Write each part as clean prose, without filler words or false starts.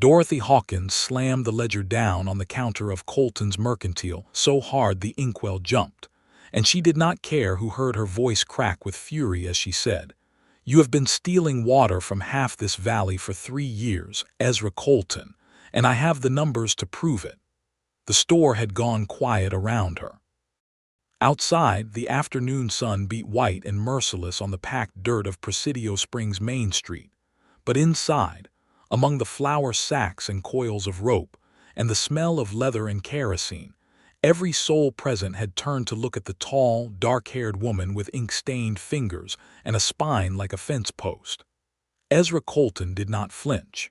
Dorothy Hawkins slammed the ledger down on the counter of Colton's Mercantile so hard the inkwell jumped, and she did not care who heard her voice crack with fury as she said, "You have been stealing water from half this valley for 3 years, Ezra Colton, and I have the numbers to prove it." The store had gone quiet around her. Outside, the afternoon sun beat white and merciless on the packed dirt of Presidio Springs Main Street, but inside, among the flour sacks and coils of rope, and the smell of leather and kerosene, every soul present had turned to look at the tall, dark-haired woman with ink-stained fingers and a spine like a fence post. Ezra Colton did not flinch.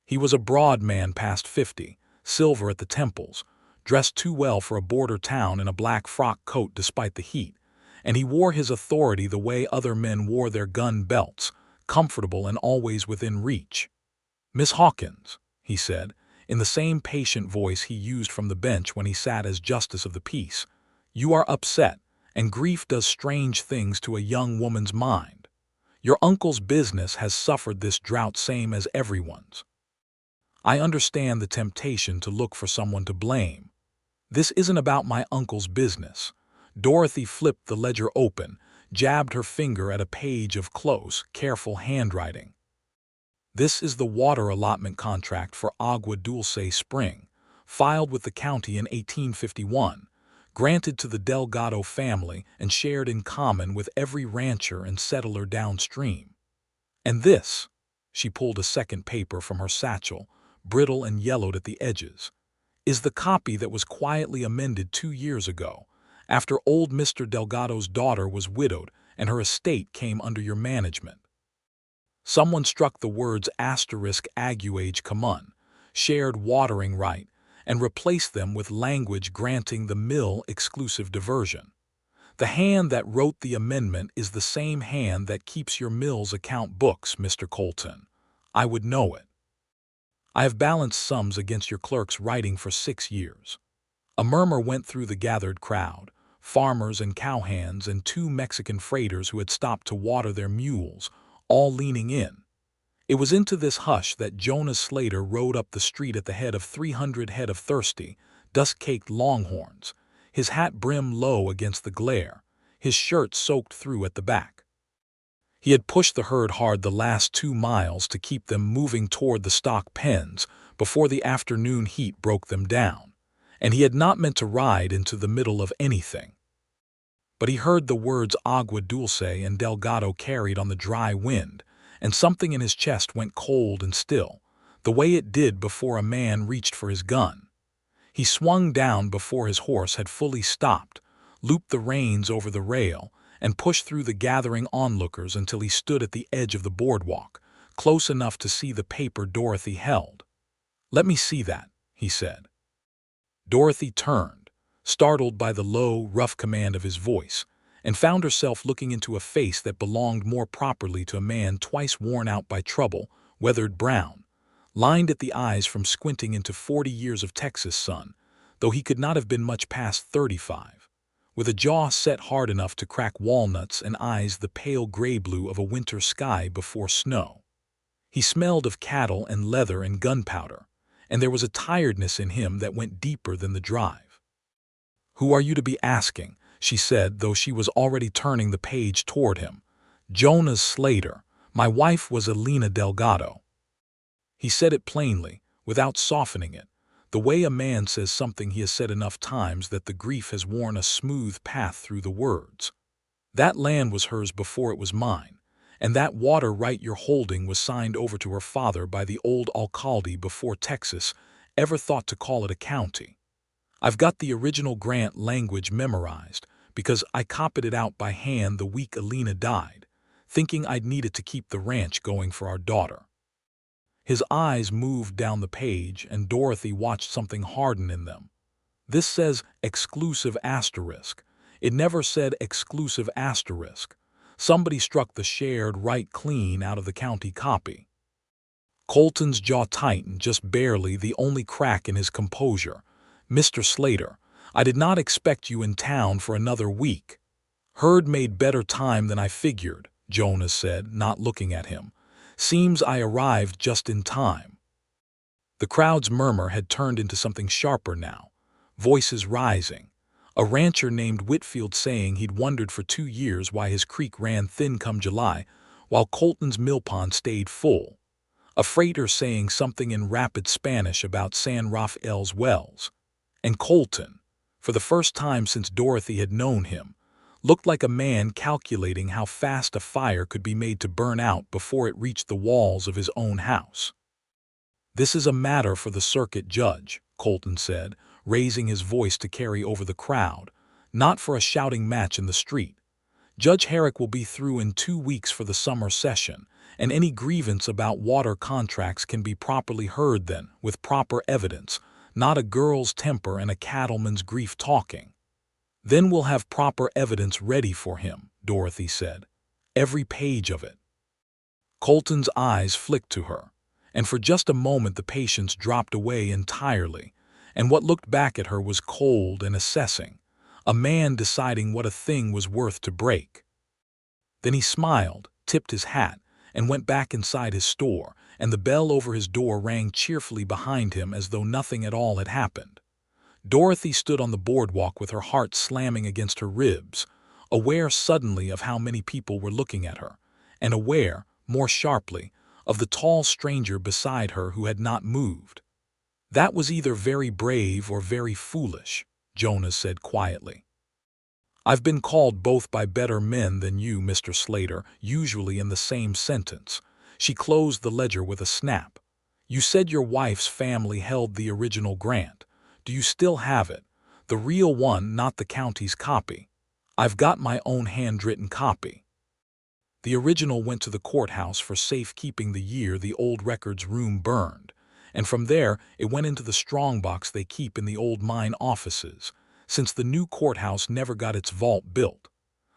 He was a broad man past 50, silver at the temples, dressed too well for a border town in a black frock coat despite the heat, and he wore his authority the way other men wore their gun belts, comfortable and always within reach. "Miss Hawkins," he said, in the same patient voice he used from the bench when he sat as justice of the peace, "you are upset, and grief does strange things to a young woman's mind. Your uncle's business has suffered this drought same as everyone's. I understand the temptation to look for someone to blame. This isn't about my uncle's business." Dorothy flipped the ledger open, jabbed her finger at a page of close, careful handwriting. "This is the water allotment contract for Agua Dulce Spring, filed with the county in 1851, granted to the Delgado family and shared in common with every rancher and settler downstream. And this," she pulled a second paper from her satchel, brittle and yellowed at the edges, "is the copy that was quietly amended 2 years ago, after old Mr. Delgado's daughter was widowed and her estate came under your management." Someone struck the words *aguage common, shared watering right, and replaced them with language granting the mill exclusive diversion. "The hand that wrote the amendment is the same hand that keeps your mill's account books, Mr. Colton. I would know it. I have balanced sums against your clerk's writing for 6 years." A murmur went through the gathered crowd, farmers and cowhands and 2 Mexican freighters who had stopped to water their mules, all leaning in. It was into this hush that Jonas Slater rode up the street at the head of 300 head of thirsty, dust-caked longhorns, his hat brim low against the glare, his shirt soaked through at the back. He had pushed the herd hard the last 2 miles to keep them moving toward the stock pens before the afternoon heat broke them down, and he had not meant to ride into the middle of anything. But he heard the words Agua Dulce and Delgado carried on the dry wind, and something in his chest went cold and still, the way it did before a man reached for his gun. He swung down before his horse had fully stopped, looped the reins over the rail, and pushed through the gathering onlookers until he stood at the edge of the boardwalk, close enough to see the paper Dorothy held. "Let me see that," he said. Dorothy turned, startled by the low, rough command of his voice, and found herself looking into a face that belonged more properly to a man twice worn out by trouble, weathered brown, lined at the eyes from squinting into 40 years of Texas sun, though he could not have been much past 35, with a jaw set hard enough to crack walnuts and eyes the pale gray-blue of a winter sky before snow. He smelled of cattle and leather and gunpowder, and there was a tiredness in him that went deeper than the drive. "Who are you to be asking?" she said, though she was already turning the page toward him. "Jonas Slater. My wife was Elena Delgado." He said it plainly, without softening it, the way a man says something he has said enough times that the grief has worn a smooth path through the words. "That land was hers before it was mine, and that water right you're holding was signed over to her father by the old alcalde before Texas ever thought to call it a county. I've got the original grant language memorized because I copied it out by hand the week Elena died, thinking I'd need it to keep the ranch going for our daughter." His eyes moved down the page, and Dorothy watched something harden in them. "This says exclusive asterisk. It never said exclusive asterisk. Somebody struck the shared right clean out of the county copy." Colton's jaw tightened just barely, the only crack in his composure. "Mr. Slater, I did not expect you in town for another week." "Herd made better time than I figured," Jonas said, not looking at him. "Seems I arrived just in time." The crowd's murmur had turned into something sharper now, voices rising. A rancher named Whitfield saying he'd wondered for 2 years why his creek ran thin come July, while Colton's mill pond stayed full. A freighter saying something in rapid Spanish about San Rafael's wells. And Colton, for the first time since Dorothy had known him, looked like a man calculating how fast a fire could be made to burn out before it reached the walls of his own house. "This is a matter for the circuit judge," Colton said, raising his voice to carry over the crowd, "not for a shouting match in the street. Judge Herrick will be through in 2 weeks for the summer session, and any grievance about water contracts can be properly heard then, with proper evidence, not a girl's temper and a cattleman's grief talking." "Then we'll have proper evidence ready for him," Dorothy said. "Every page of it." Colton's eyes flicked to her, and for just a moment the patience dropped away entirely, and what looked back at her was cold and assessing, a man deciding what a thing was worth to break. Then he smiled, tipped his hat, and went back inside his store, and the bell over his door rang cheerfully behind him as though nothing at all had happened. Dorothy stood on the boardwalk with her heart slamming against her ribs, aware suddenly of how many people were looking at her, and aware, more sharply, of the tall stranger beside her who had not moved. "That was either very brave or very foolish," Jonas said quietly. "I've been called both by better men than you, Mr. Slater, usually in the same sentence." She closed the ledger with a snap. "You said your wife's family held the original grant. Do you still have it? The real one, not the county's copy?" "I've got my own handwritten copy." "The original went to the courthouse for safekeeping the year the old records room burned, and from there it went into the strongbox they keep in the old mine offices, since the new courthouse never got its vault built.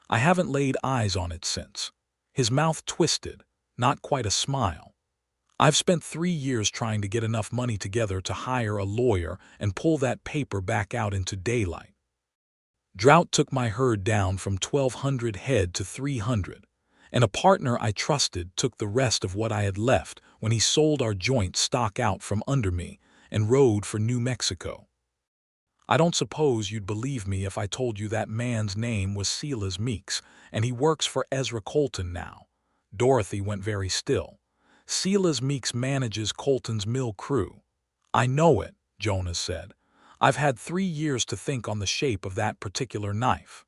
I haven't laid eyes on it since." His mouth twisted, not quite a smile. "I've spent 3 years trying to get enough money together to hire a lawyer and pull that paper back out into daylight. Drought took my herd down from 1,200 head to 300, and a partner I trusted took the rest of what I had left when he sold our joint stock out from under me and rode for New Mexico. I don't suppose you'd believe me if I told you that man's name was Silas Meeks, and he works for Ezra Colton now." Dorothy went very still. "Silas Meeks manages Colton's mill crew." "I know it," Jonas said. "I've had 3 years to think on the shape of that particular knife."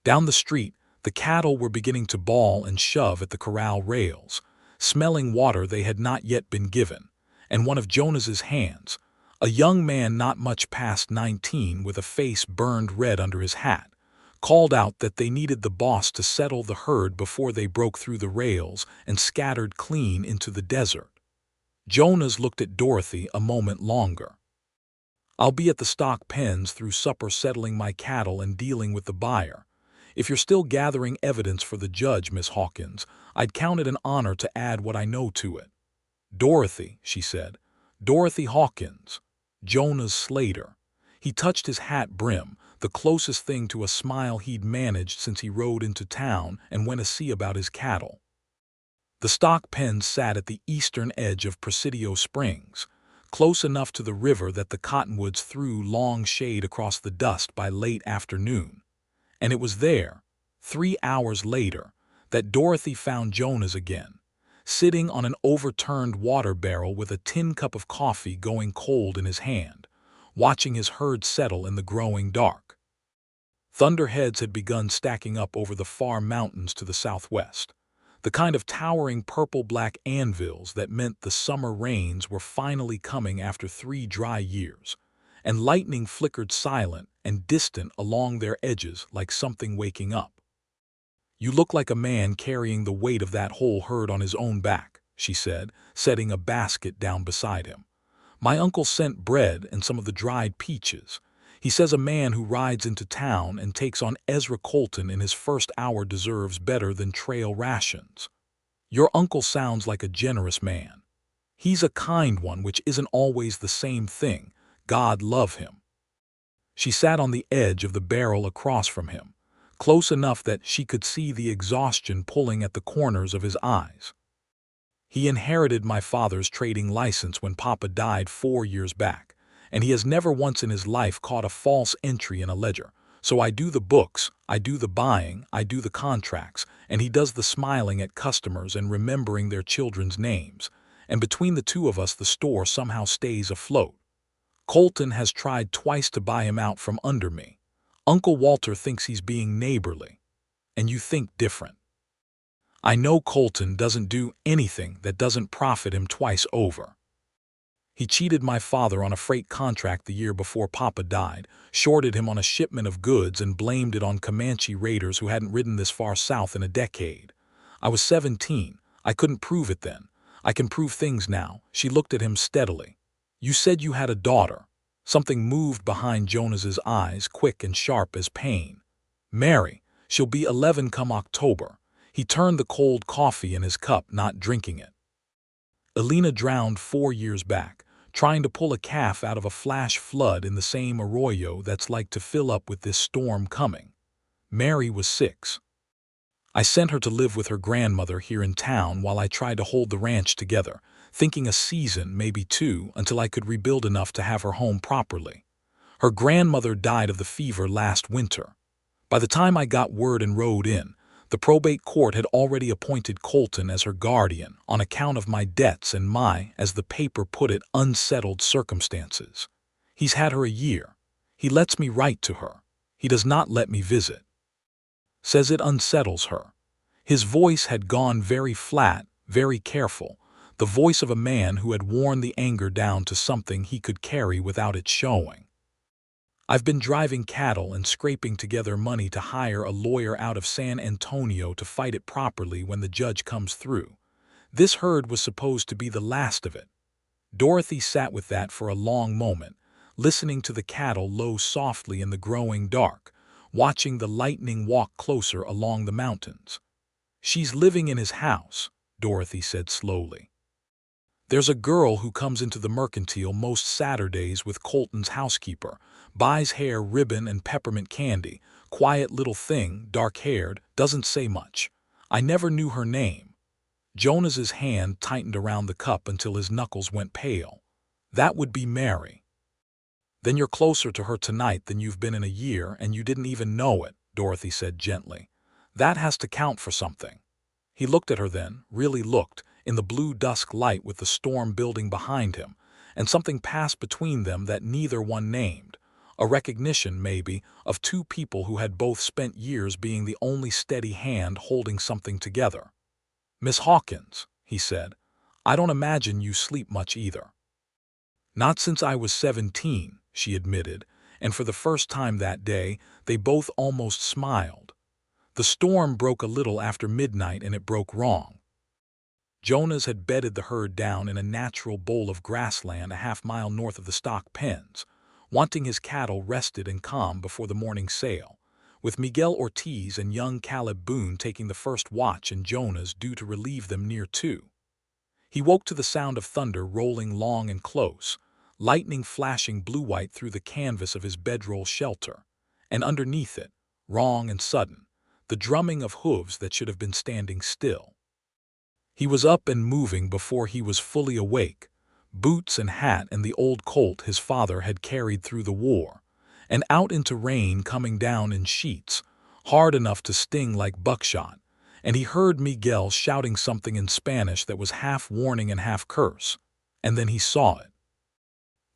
Down the street, the cattle were beginning to bawl and shove at the corral rails, smelling water they had not yet been given, and one of Jonas's hands, a young man not much past 19 with a face burned red under his hat, called out that they needed the boss to settle the herd before they broke through the rails and scattered clean into the desert. Jonas looked at Dorothy a moment longer. "I'll be at the stock pens through supper settling my cattle and dealing with the buyer. If you're still gathering evidence for the judge, Miss Hawkins, I'd count it an honor to add what I know to it." "Dorothy," she said. "Dorothy Hawkins." Jonas Slater. He touched his hat brim, the closest thing to a smile he'd managed since he rode into town and went to see about his cattle. The stock pens sat at the eastern edge of Presidio Springs, close enough to the river that the cottonwoods threw long shade across the dust by late afternoon. And it was there, 3 hours later, that Dorothy found Jonas again, sitting on an overturned water barrel with a tin cup of coffee going cold in his hand, watching his herd settle in the growing dark. Thunderheads had begun stacking up over the far mountains to the southwest, the kind of towering purple-black anvils that meant the summer rains were finally coming after 3 dry years, and lightning flickered silent and distant along their edges like something waking up. "You look like a man carrying the weight of that whole herd on his own back," she said, setting a basket down beside him. "My uncle sent bread and some of the dried peaches. He says a man who rides into town and takes on Ezra Colton in his first hour deserves better than trail rations. Your uncle sounds like a generous man. He's a kind one, which isn't always the same thing. God love him." She sat on the edge of the barrel across from him, close enough that she could see the exhaustion pulling at the corners of his eyes. He inherited my father's trading license when Papa died 4 years back, and he has never once in his life caught a false entry in a ledger. So I do the books, I do the buying, I do the contracts, and he does the smiling at customers and remembering their children's names. And between the two of us, the store somehow stays afloat. Colton has tried twice to buy him out from under me. Uncle Walter thinks he's being neighborly, and you think different. I know Colton doesn't do anything that doesn't profit him twice over. He cheated my father on a freight contract the year before Papa died, shorted him on a shipment of goods, and blamed it on Comanche raiders who hadn't ridden this far south in a decade. I was 17. I couldn't prove it then. I can prove things now. She looked at him steadily. You said you had a daughter. Something moved behind Jonas's eyes, quick and sharp as pain. Mary, she'll be 11 come October. He turned the cold coffee in his cup, not drinking it. Elena drowned 4 years back, trying to pull a calf out of a flash flood in the same arroyo that's like to fill up with this storm coming. Mary was 6. I sent her to live with her grandmother here in town while I tried to hold the ranch together, thinking a season, maybe 2, until I could rebuild enough to have her home properly. Her grandmother died of the fever last winter. By the time I got word and rode in, the probate court had already appointed Colton as her guardian on account of my debts and my, as the paper put it, unsettled circumstances. He's had her a year. He lets me write to her. He does not let me visit. Says it unsettles her. His voice had gone very flat, very careful, the voice of a man who had worn the anger down to something he could carry without it showing. I've been driving cattle and scraping together money to hire a lawyer out of San Antonio to fight it properly when the judge comes through. This herd was supposed to be the last of it. Dorothy sat with that for a long moment, listening to the cattle low softly in the growing dark, watching the lightning walk closer along the mountains. She's living in his house, Dorothy said slowly. There's a girl who comes into the mercantile most Saturdays with Colton's housekeeper, buys hair ribbon and peppermint candy, quiet little thing, dark-haired, doesn't say much. I never knew her name. Jonas's hand tightened around the cup until his knuckles went pale. That would be Mary. Then you're closer to her tonight than you've been in a year, and you didn't even know it, Dorothy said gently. That has to count for something. He looked at her then, really looked, in the blue dusk light with the storm building behind him, and something passed between them that neither one named. A recognition, maybe, of two people who had both spent years being the only steady hand holding something together. Miss Hawkins, he said, I don't imagine you sleep much either. Not since I was 17, she admitted, and for the first time that day, they both almost smiled. The storm broke a little after midnight, and it broke wrong. Jonas had bedded the herd down in a natural bowl of grassland a half-mile north of the stock pens, wanting his cattle rested and calm before the morning sale, with Miguel Ortiz and young Caleb Boone taking the first watch and Jonas due to relieve them near 2. He woke to the sound of thunder rolling long and close, lightning flashing blue-white through the canvas of his bedroll shelter, and underneath it, wrong and sudden, the drumming of hooves that should have been standing still. He was up and moving before he was fully awake, boots and hat and the old colt his father had carried through the war, and out into rain coming down in sheets, hard enough to sting like buckshot, and he heard Miguel shouting something in Spanish that was half warning and half curse, and then he saw it.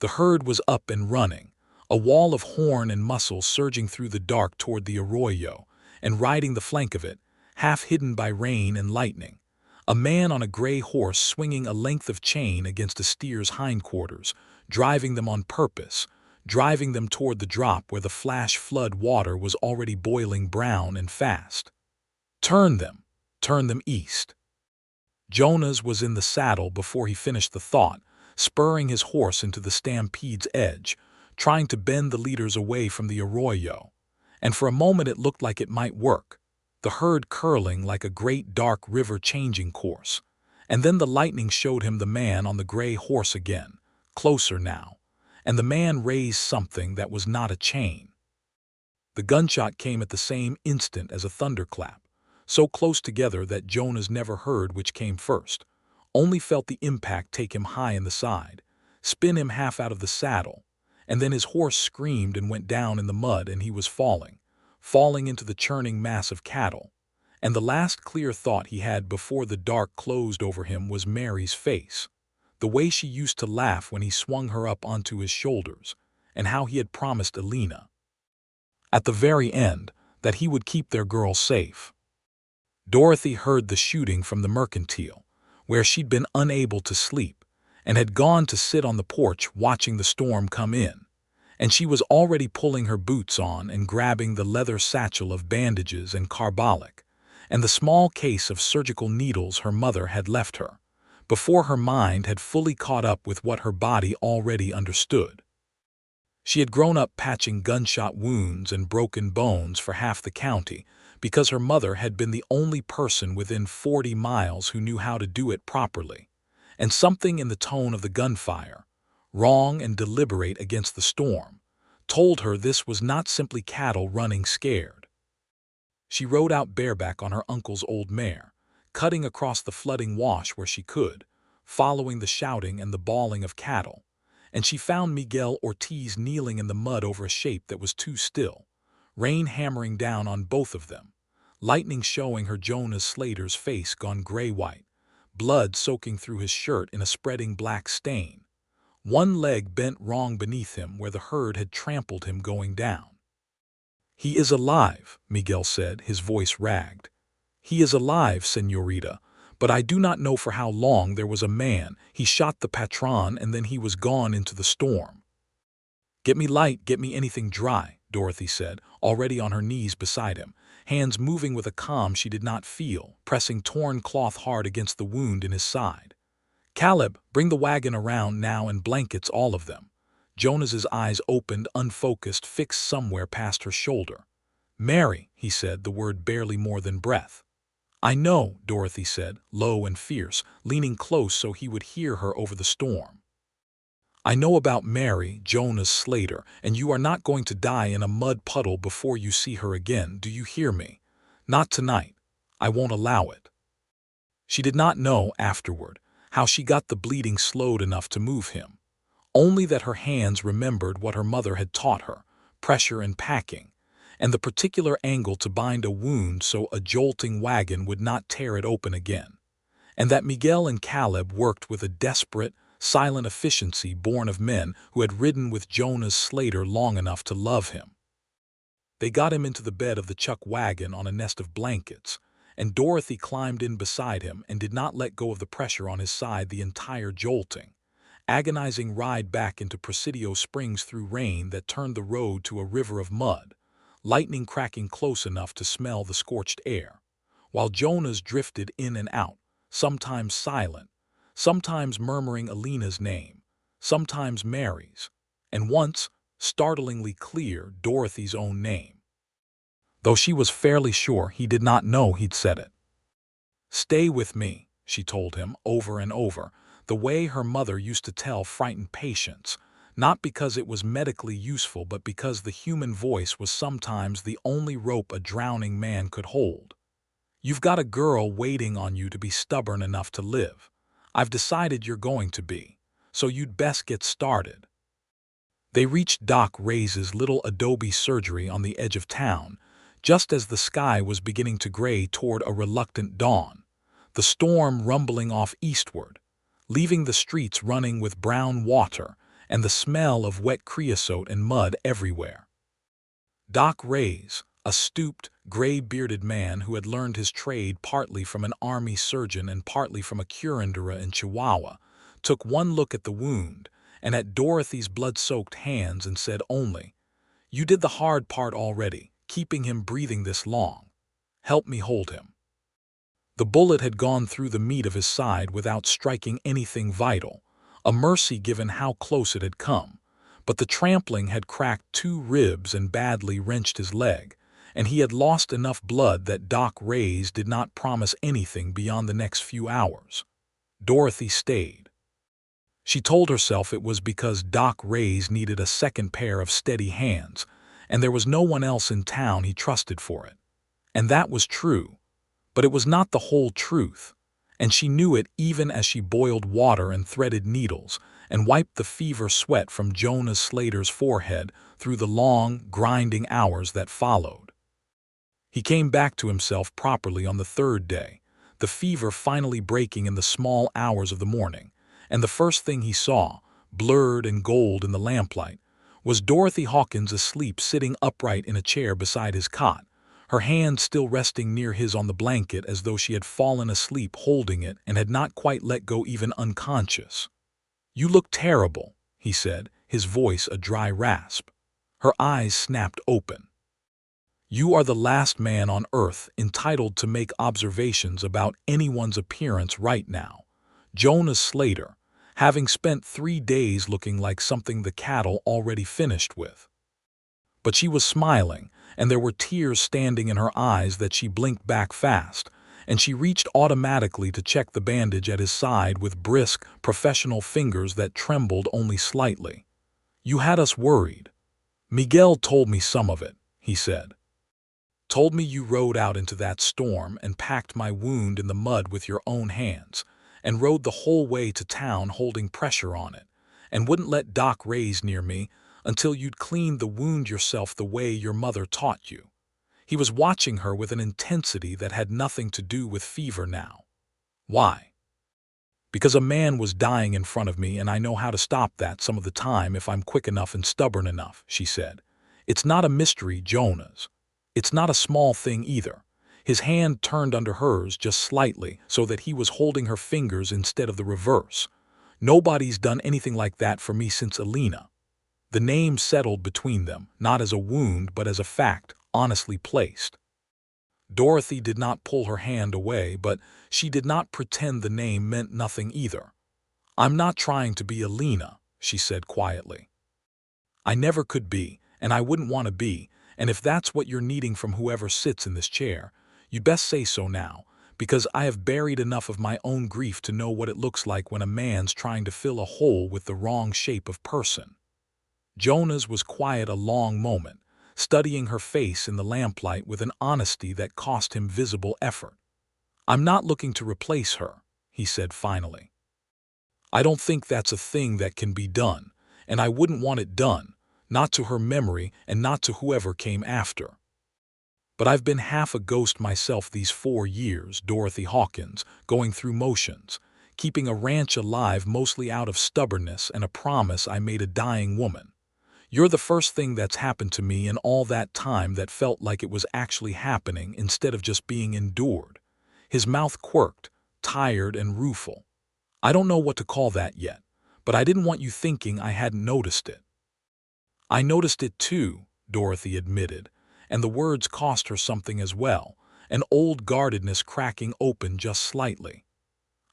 The herd was up and running, a wall of horn and muscle surging through the dark toward the arroyo, and riding the flank of it, half hidden by rain and lightning, a man on a gray horse swinging a length of chain against a steer's hindquarters, driving them on purpose, driving them toward the drop where the flash flood water was already boiling brown and fast. Turn them east. Jonas was in the saddle before he finished the thought, spurring his horse into the stampede's edge, trying to bend the leaders away from the arroyo, and for a moment it looked like it might work, the herd curling like a great dark river changing course, and then the lightning showed him the man on the gray horse again, closer now, and the man raised something that was not a chain. The gunshot came at the same instant as a thunderclap, so close together that Jonas never heard which came first, only felt the impact take him high in the side, spin him half out of the saddle, and then his horse screamed and went down in the mud and he was falling into the churning mass of cattle. And the last clear thought he had before the dark closed over him was Mary's face, the way she used to laugh when he swung her up onto his shoulders, and how he had promised Alina, at the very end, that he would keep their girl safe. Dorothy heard the shooting from the mercantile, where she'd been unable to sleep, and had gone to sit on the porch watching the storm come in, and she was already pulling her boots on and grabbing the leather satchel of bandages and carbolic, and the small case of surgical needles her mother had left her, before her mind had fully caught up with what her body already understood. She had grown up patching gunshot wounds and broken bones for half the county because her mother had been the only person within 40 miles who knew how to do it properly, and something in the tone of the gunfire, wrong and deliberate against the storm, told her this was not simply cattle running scared. She rode out bareback on her uncle's old mare, cutting across the flooding wash where she could, following the shouting and the bawling of cattle, and she found Miguel Ortiz kneeling in the mud over a shape that was too still, rain hammering down on both of them, lightning showing her Jonas Slater's face gone gray-white, blood soaking through his shirt in a spreading black stain, one leg bent wrong beneath him where the herd had trampled him going down. "He is alive," Miguel said, his voice ragged. "He is alive, señorita, but I do not know for how long. There was a man, he shot the patron and then he was gone into the storm." "Get me light, get me anything dry," Dorothy said, already on her knees beside him, hands moving with a calm she did not feel, pressing torn cloth hard against the wound in his side. "Caleb, bring the wagon around now and blankets, all of them." Jonas's eyes opened, unfocused, fixed somewhere past her shoulder. "Mary," he said, the word barely more than breath. "I know," Dorothy said, low and fierce, leaning close so he would hear her over the storm. "I know about Mary, Jonas Slater, and you are not going to die in a mud puddle before you see her again, do you hear me? Not tonight. I won't allow it." She did not know, afterward, how she got the bleeding slowed enough to move him. Only that her hands remembered what her mother had taught her, pressure and packing, and the particular angle to bind a wound so a jolting wagon would not tear it open again, and that Miguel and Caleb worked with a desperate, silent efficiency born of men who had ridden with Jonas Slater long enough to love him. They got him into the bed of the chuck wagon on a nest of blankets, and Dorothy climbed in beside him and did not let go of the pressure on his side the entire jolting, agonizing ride back into Presidio Springs through rain that turned the road to a river of mud, lightning cracking close enough to smell the scorched air, while Jonas drifted in and out, sometimes silent, sometimes murmuring Alina's name, sometimes Mary's, and once, startlingly clear, Dorothy's own name, though she was fairly sure he did not know he'd said it. "Stay with me," she told him over and over, the way her mother used to tell frightened patients, not because it was medically useful but because the human voice was sometimes the only rope a drowning man could hold. "You've got a girl waiting on you to be stubborn enough to live. I've decided you're going to be, so you'd best get started." They reached Doc Ray's little adobe surgery on the edge of town, just as the sky was beginning to gray toward a reluctant dawn, the storm rumbling off eastward, leaving the streets running with brown water and the smell of wet creosote and mud everywhere. Doc Ray's, a stooped, gray-bearded man who had learned his trade partly from an army surgeon and partly from a curandera in Chihuahua, took one look at the wound and at Dorothy's blood-soaked hands and said only, "You did the hard part already, keeping him breathing this long. Help me hold him." The bullet had gone through the meat of his side without striking anything vital, a mercy given how close it had come, but the trampling had cracked 2 ribs and badly wrenched his leg, and he had lost enough blood that Doc Ray's did not promise anything beyond the next few hours. Dorothy stayed. She told herself it was because Doc Ray's needed a second pair of steady hands, and there was no one else in town he trusted for it. And that was true. But it was not the whole truth, and she knew it even as she boiled water and threaded needles and wiped the fever sweat from Jonas Slater's forehead through the long, grinding hours that followed. He came back to himself properly on the third day, the fever finally breaking in the small hours of the morning, and the first thing he saw, blurred and gold in the lamplight, was Dorothy Hawkins asleep sitting upright in a chair beside his cot, her hand still resting near his on the blanket as though she had fallen asleep holding it and had not quite let go even unconscious. "You look terrible," he said, his voice a dry rasp. Her eyes snapped open. "You are the last man on earth entitled to make observations about anyone's appearance right now. Jonas Slater, having spent 3 days looking like something the cattle already finished with." But she was smiling, and there were tears standing in her eyes that she blinked back fast, and she reached automatically to check the bandage at his side with brisk, professional fingers that trembled only slightly. "You had us worried. Miguel told me some of it," he said. "Told me you rode out into that storm and packed my wound in the mud with your own hands, and rode the whole way to town holding pressure on it, and wouldn't let Doc Ray's near me until you'd cleaned the wound yourself the way your mother taught you." He was watching her with an intensity that had nothing to do with fever now. "Why?" "Because a man was dying in front of me, and I know how to stop that some of the time if I'm quick enough and stubborn enough," she said. "It's not a mystery, Jonas. It's not a small thing either." His hand turned under hers just slightly so that he was holding her fingers instead of the reverse. "Nobody's done anything like that for me since Alina." The name settled between them, not as a wound but as a fact, honestly placed. Dorothy did not pull her hand away, but she did not pretend the name meant nothing either. "I'm not trying to be Alina," she said quietly. "I never could be, and I wouldn't want to be, and if that's what you're needing from whoever sits in this chair, you'd best say so now, because I have buried enough of my own grief to know what it looks like when a man's trying to fill a hole with the wrong shape of person." Jonas was quiet a long moment, studying her face in the lamplight with an honesty that cost him visible effort. "I'm not looking to replace her," he said finally. "I don't think that's a thing that can be done, and I wouldn't want it done, not to her memory and not to whoever came after. But I've been half a ghost myself these 4 years, Dorothy Hawkins, going through motions, keeping a ranch alive mostly out of stubbornness and a promise I made a dying woman. You're the first thing that's happened to me in all that time that felt like it was actually happening instead of just being endured." His mouth quirked, tired and rueful. "I don't know what to call that yet, but I didn't want you thinking I hadn't noticed it." "I noticed it too," Dorothy admitted, and the words cost her something as well, an old guardedness cracking open just slightly.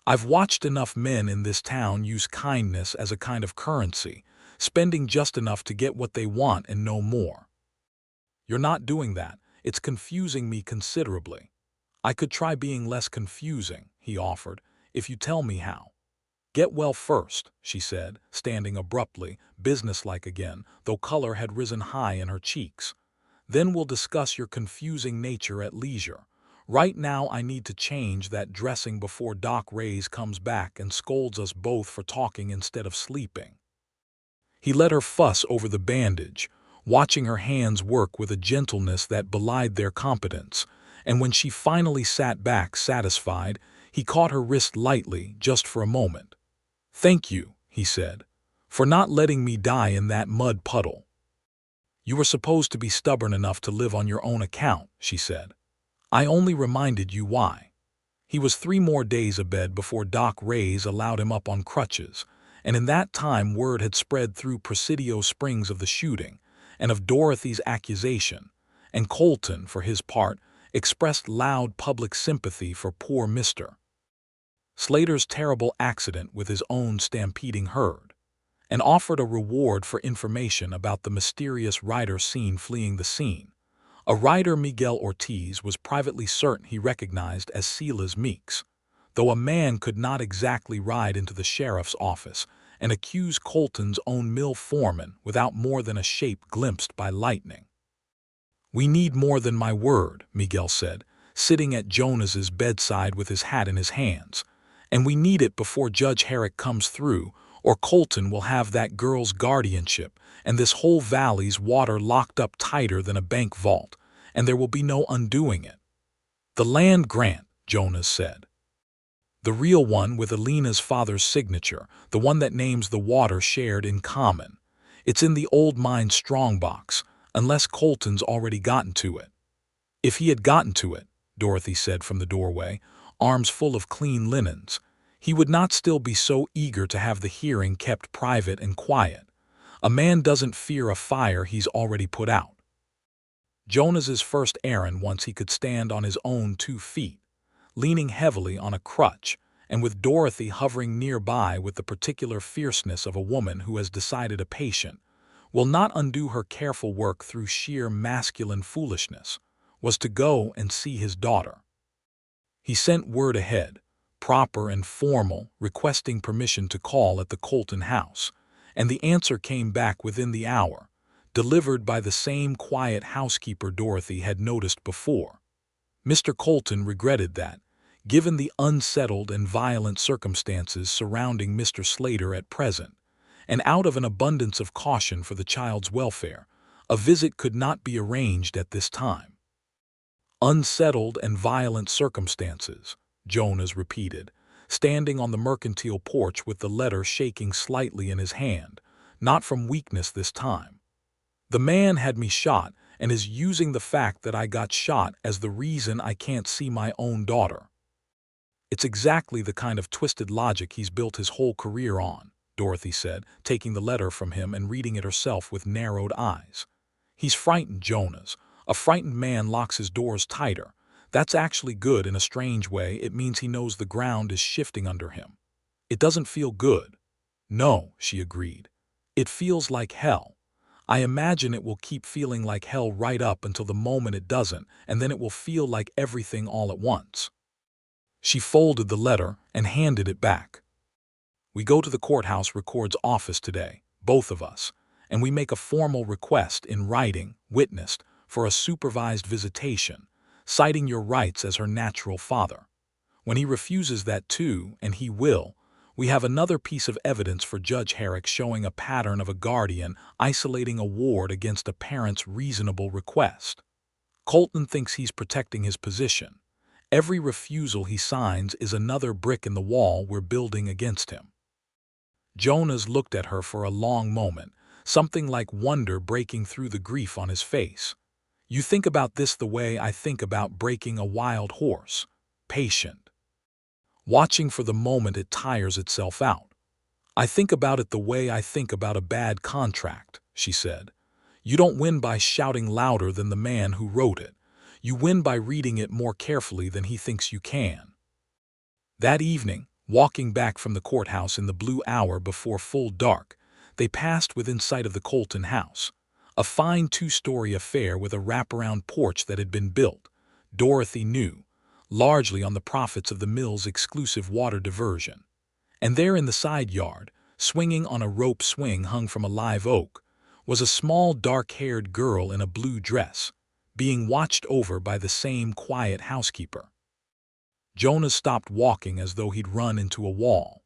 "I've watched enough men in this town use kindness as a kind of currency, spending just enough to get what they want and no more. You're not doing that. It's confusing me considerably." "I could try being less confusing," he offered, "if you tell me how." "Get well first," she said, standing abruptly, businesslike again, though color had risen high in her cheeks. "Then we'll discuss your confusing nature at leisure. Right now I need to change that dressing before Doc Ray's comes back and scolds us both for talking instead of sleeping." He let her fuss over the bandage, watching her hands work with a gentleness that belied their competence, and when she finally sat back satisfied, he caught her wrist lightly just for a moment. "Thank you," he said, "for not letting me die in that mud puddle." "You were supposed to be stubborn enough to live on your own account," she said. "I only reminded you why." He was 3 more days abed before Doc Ray's allowed him up on crutches, and in that time word had spread through Presidio Springs of the shooting, and of Dorothy's accusation, and Colton, for his part, expressed loud public sympathy for poor Mr. Slater's terrible accident with his own stampeding herd, and offered a reward for information about the mysterious rider seen fleeing the scene. A rider Miguel Ortiz was privately certain he recognized as Silas Meeks, though a man could not exactly ride into the sheriff's office and accuse Colton's own mill foreman without more than a shape glimpsed by lightning. "We need more than my word," Miguel said, sitting at Jonas's bedside with his hat in his hands. And we need it before Judge Herrick comes through, or Colton will have that girl's guardianship and this whole valley's water locked up tighter than a bank vault, and there will be no undoing it. The land grant, Jonas said. The real one with Alina's father's signature, the one that names the water shared in common. It's in the old mine strongbox, unless Colton's already gotten to it. If he had gotten to it, Dorothy said from the doorway, arms full of clean linens, he would not still be so eager to have the hearing kept private and quiet. A man doesn't fear a fire he's already put out. Jonas's first errand once he could stand on his own 2 feet, leaning heavily on a crutch, and with Dorothy hovering nearby with the particular fierceness of a woman who has decided a patient will not undo her careful work through sheer masculine foolishness, was to go and see his daughter. He sent word ahead, proper and formal, requesting permission to call at the Colton house, and the answer came back within the hour, delivered by the same quiet housekeeper Dorothy had noticed before. Mr. Colton regretted that, given the unsettled and violent circumstances surrounding Mr. Slater at present, and out of an abundance of caution for the child's welfare, a visit could not be arranged at this time. Unsettled and violent circumstances, Jonas repeated, standing on the mercantile porch with the letter shaking slightly in his hand, not from weakness this time. The man had me shot and is using the fact that I got shot as the reason I can't see my own daughter. It's exactly the kind of twisted logic he's built his whole career on, Dorothy said, taking the letter from him and reading it herself with narrowed eyes. He's frightened, Jonas. A frightened man locks his doors tighter. That's actually good in a strange way. It means he knows the ground is shifting under him. It doesn't feel good. No, she agreed. It feels like hell. I imagine it will keep feeling like hell right up until the moment it doesn't, and then it will feel like everything all at once. She folded the letter and handed it back. We go to the courthouse record's office today, both of us, and we make a formal request in writing, witnessed, for a supervised visitation, citing your rights as her natural father. When he refuses that too, and he will, we have another piece of evidence for Judge Herrick showing a pattern of a guardian isolating a ward against a parent's reasonable request. Colton thinks he's protecting his position. Every refusal he signs is another brick in the wall we're building against him. Jonas looked at her for a long moment, something like wonder breaking through the grief on his face. You think about this the way I think about breaking a wild horse, patient, watching for the moment it tires itself out. I think about it the way I think about a bad contract, she said. You don't win by shouting louder than the man who wrote it. You win by reading it more carefully than he thinks you can. That evening, walking back from the courthouse in the blue hour before full dark, they passed within sight of the Colton house, a fine 2-story affair with a wraparound porch that had been built, Dorothy knew, largely on the profits of the mill's exclusive water diversion. And there in the side yard, swinging on a rope swing hung from a live oak, was a small dark-haired girl in a blue dress, being watched over by the same quiet housekeeper. Jonas stopped walking as though he'd run into a wall.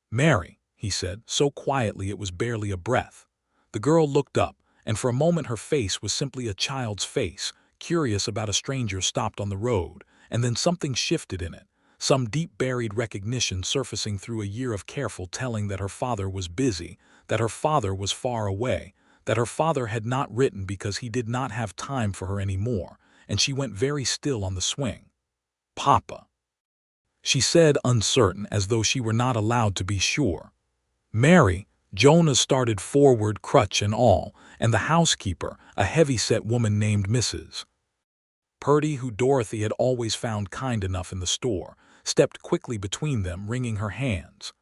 "Mary," he said, so quietly it was barely a breath. The girl looked up, and for a moment her face was simply a child's face, curious about a stranger stopped on the road, and then something shifted in it, some deep-buried recognition surfacing through a year of careful telling that her father was busy, that her father was far away, that her father had not written because he did not have time for her anymore, and she went very still on the swing. "Papa," she said, uncertain, as though she were not allowed to be sure. "Mary," Jonas started forward, crutch and all, and the housekeeper, a heavy-set woman named Mrs. Purdy, who Dorothy had always found kind enough in the store, stepped quickly between them, wringing her hands.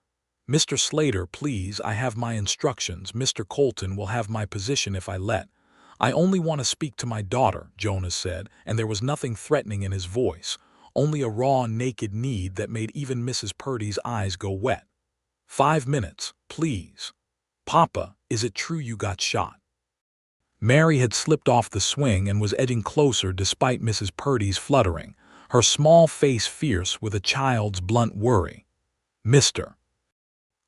"Mr. Slater, please, I have my instructions. Mr. Colton will have my position if I let. I only want to speak to my daughter," Jonas said, and there was nothing threatening in his voice, only a raw, naked need that made even Mrs. Purdy's eyes go wet. 5 minutes, please. "Papa, is it true you got shot?" Mary had slipped off the swing and was edging closer despite Mrs. Purdy's fluttering, her small face fierce with a child's blunt worry. Mr.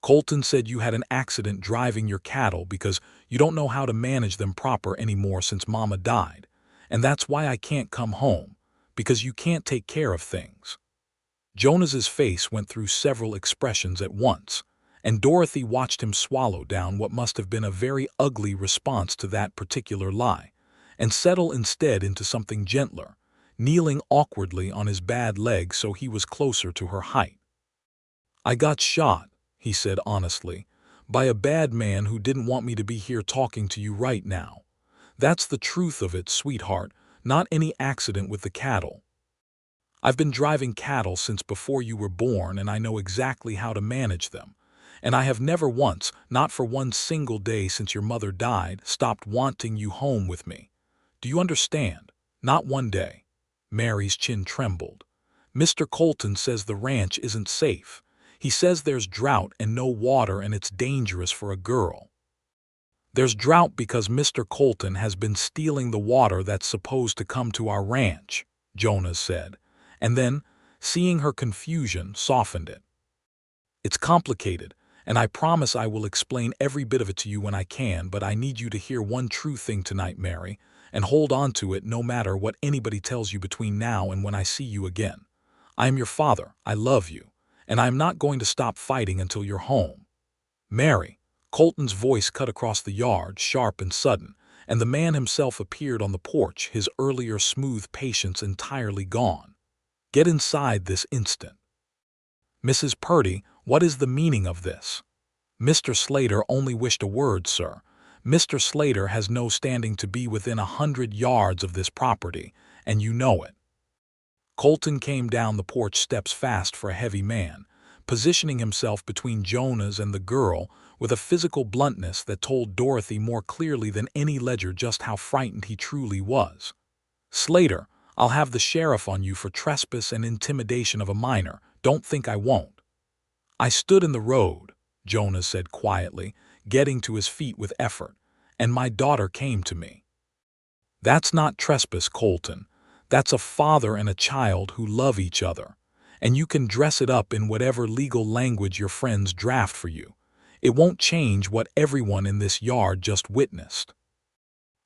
Colton said you had an accident driving your cattle because you don't know how to manage them proper anymore since Mama died, and that's why I can't come home, because you can't take care of things. Jonas's face went through several expressions at once, and Dorothy watched him swallow down what must have been a very ugly response to that particular lie, and settle instead into something gentler, kneeling awkwardly on his bad leg so he was closer to her height. I got shot, he said honestly, by a bad man who didn't want me to be here talking to you right now. That's the truth of it, sweetheart, not any accident with the cattle. I've been driving cattle since before you were born, and I know exactly how to manage them. And I have never once, not for one single day since your mother died, stopped wanting you home with me. Do you understand? Not one day. Mary's chin trembled. Mr. Colton says the ranch isn't safe. He says there's drought and no water and it's dangerous for a girl. There's drought because Mr. Colton has been stealing the water that's supposed to come to our ranch, Jonas said, and then, seeing her confusion, softened it. It's complicated, and I promise I will explain every bit of it to you when I can, but I need you to hear one true thing tonight, Mary, and hold on to it no matter what anybody tells you between now and when I see you again. I am your father, I love you, and I am not going to stop fighting until you're home. Mary, Colton's voice cut across the yard, sharp and sudden, and the man himself appeared on the porch, his earlier smooth patience entirely gone. Get inside this instant. Mrs. Purdy, what is the meaning of this? Mr. Slater only wished a word, sir. Mr. Slater has no standing to be within 100 yards of this property, and you know it. Colton came down the porch steps fast for a heavy man, positioning himself between Jonas and the girl with a physical bluntness that told Dorothy more clearly than any ledger just how frightened he truly was. Slater, I'll have the sheriff on you for trespass and intimidation of a minor. Don't think I won't. I stood in the road, Jonas said quietly, getting to his feet with effort, and my daughter came to me. That's not trespass, Colton. That's a father and a child who love each other, and you can dress it up in whatever legal language your friends draft for you. It won't change what everyone in this yard just witnessed.